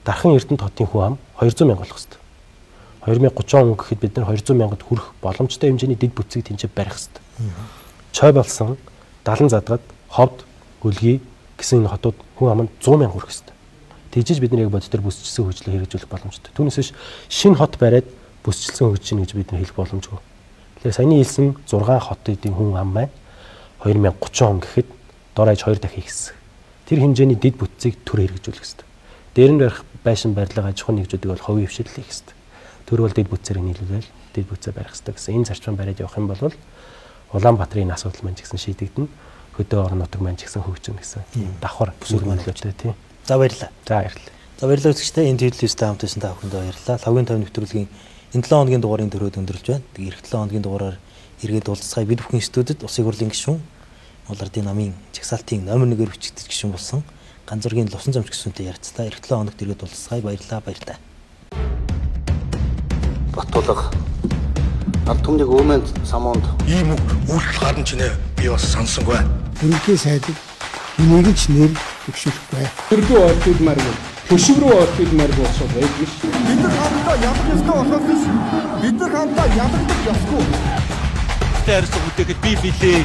Дархан Эрдэнэт хотын хүн ам 200 мянга болох хэрэгтэй. 2030 он гэхэд бид нар 200 мянгад хүрэх боломжтой хэмжээний дэд бүтцийг тэнцээ барих хэрэгтэй. Чой болсон, Далан задгад, Ховд, Гөлгий гэсэн энэ хотууд хүн аманд 100 мянга хүрэх хэрэгтэй. Тэгжиж бид нар яг боддоор бүсчилсэн хөгжлийг хэрэгжүүлэх боломжтой. Түүнээс биш шинэ хот бариад бүсчилсэн хөгжиж гэж бид нар хэлэх боломжгүй. Тэгэхээр саяны хэлсэн 6 хотын хүн ам маань 2030 он гэхэд дор аж 2 дахин ихсэх. Тэр хэмжээний дэд бүтцийг төр хэрэгжүүлэх хэрэгтэй. Дээр нь барих байшин барилга аж ахуйн нэгжүүдийг бол хувийн хвшилт хийх хэрэгтэй. Тэр бол дэд бүтцээр нийлүүлэл дэд бүтцээ барих хэрэгтэй гэсэн энэ зарчмаар бариад явах юм бол Улаанбаатарын асуудал маань ч гэсэн шийдэгдэнэ. Хөдөө орон нутаг маань ч гэсэн хөгжинэ гэсэн давхар бүсгүй нөлөөтэй тийм. За баярлалаа. За баярлалаа. За баярлалаа үзэгчдээ энэ телевизтэй хамт байсан та бүхэндээ баярлалаа. 5-5 нэвтрүүлгийн энэ 7 хоногийн дугаарын төрөөд өндөрлж байна. Тэгээ эх 7 хоногийн дугаараар эргээд уулзцай бид бүхэн студид Улсын хурлын гишүүн Улаардын намын жагсаалтын номер 1-ээр хүчтэй гишүүн болсон Ганцзургийн Лувсан замч гишүүнтэй ярилцлаа. Эх 7 хоногт эргээд уулзцай баярлалаа баярлалаа. Батулга ард түмнийг өөмөнд самуунд ийм үйлдэл харан чинээ би бас сонсонгүй. Ерөнхий сайдыг энийг ч нэр төвшүүлэхгүй. Төрдөө орчуулмаар юм. Төшөв рүү орчуулмаар болсоо байдаг ш. Бид нар хамтдаа ядах ёстой болохоос биш. Бид нар хамтдаа ядагдах ёсгүй. Тэрс үтэхэд би билээ.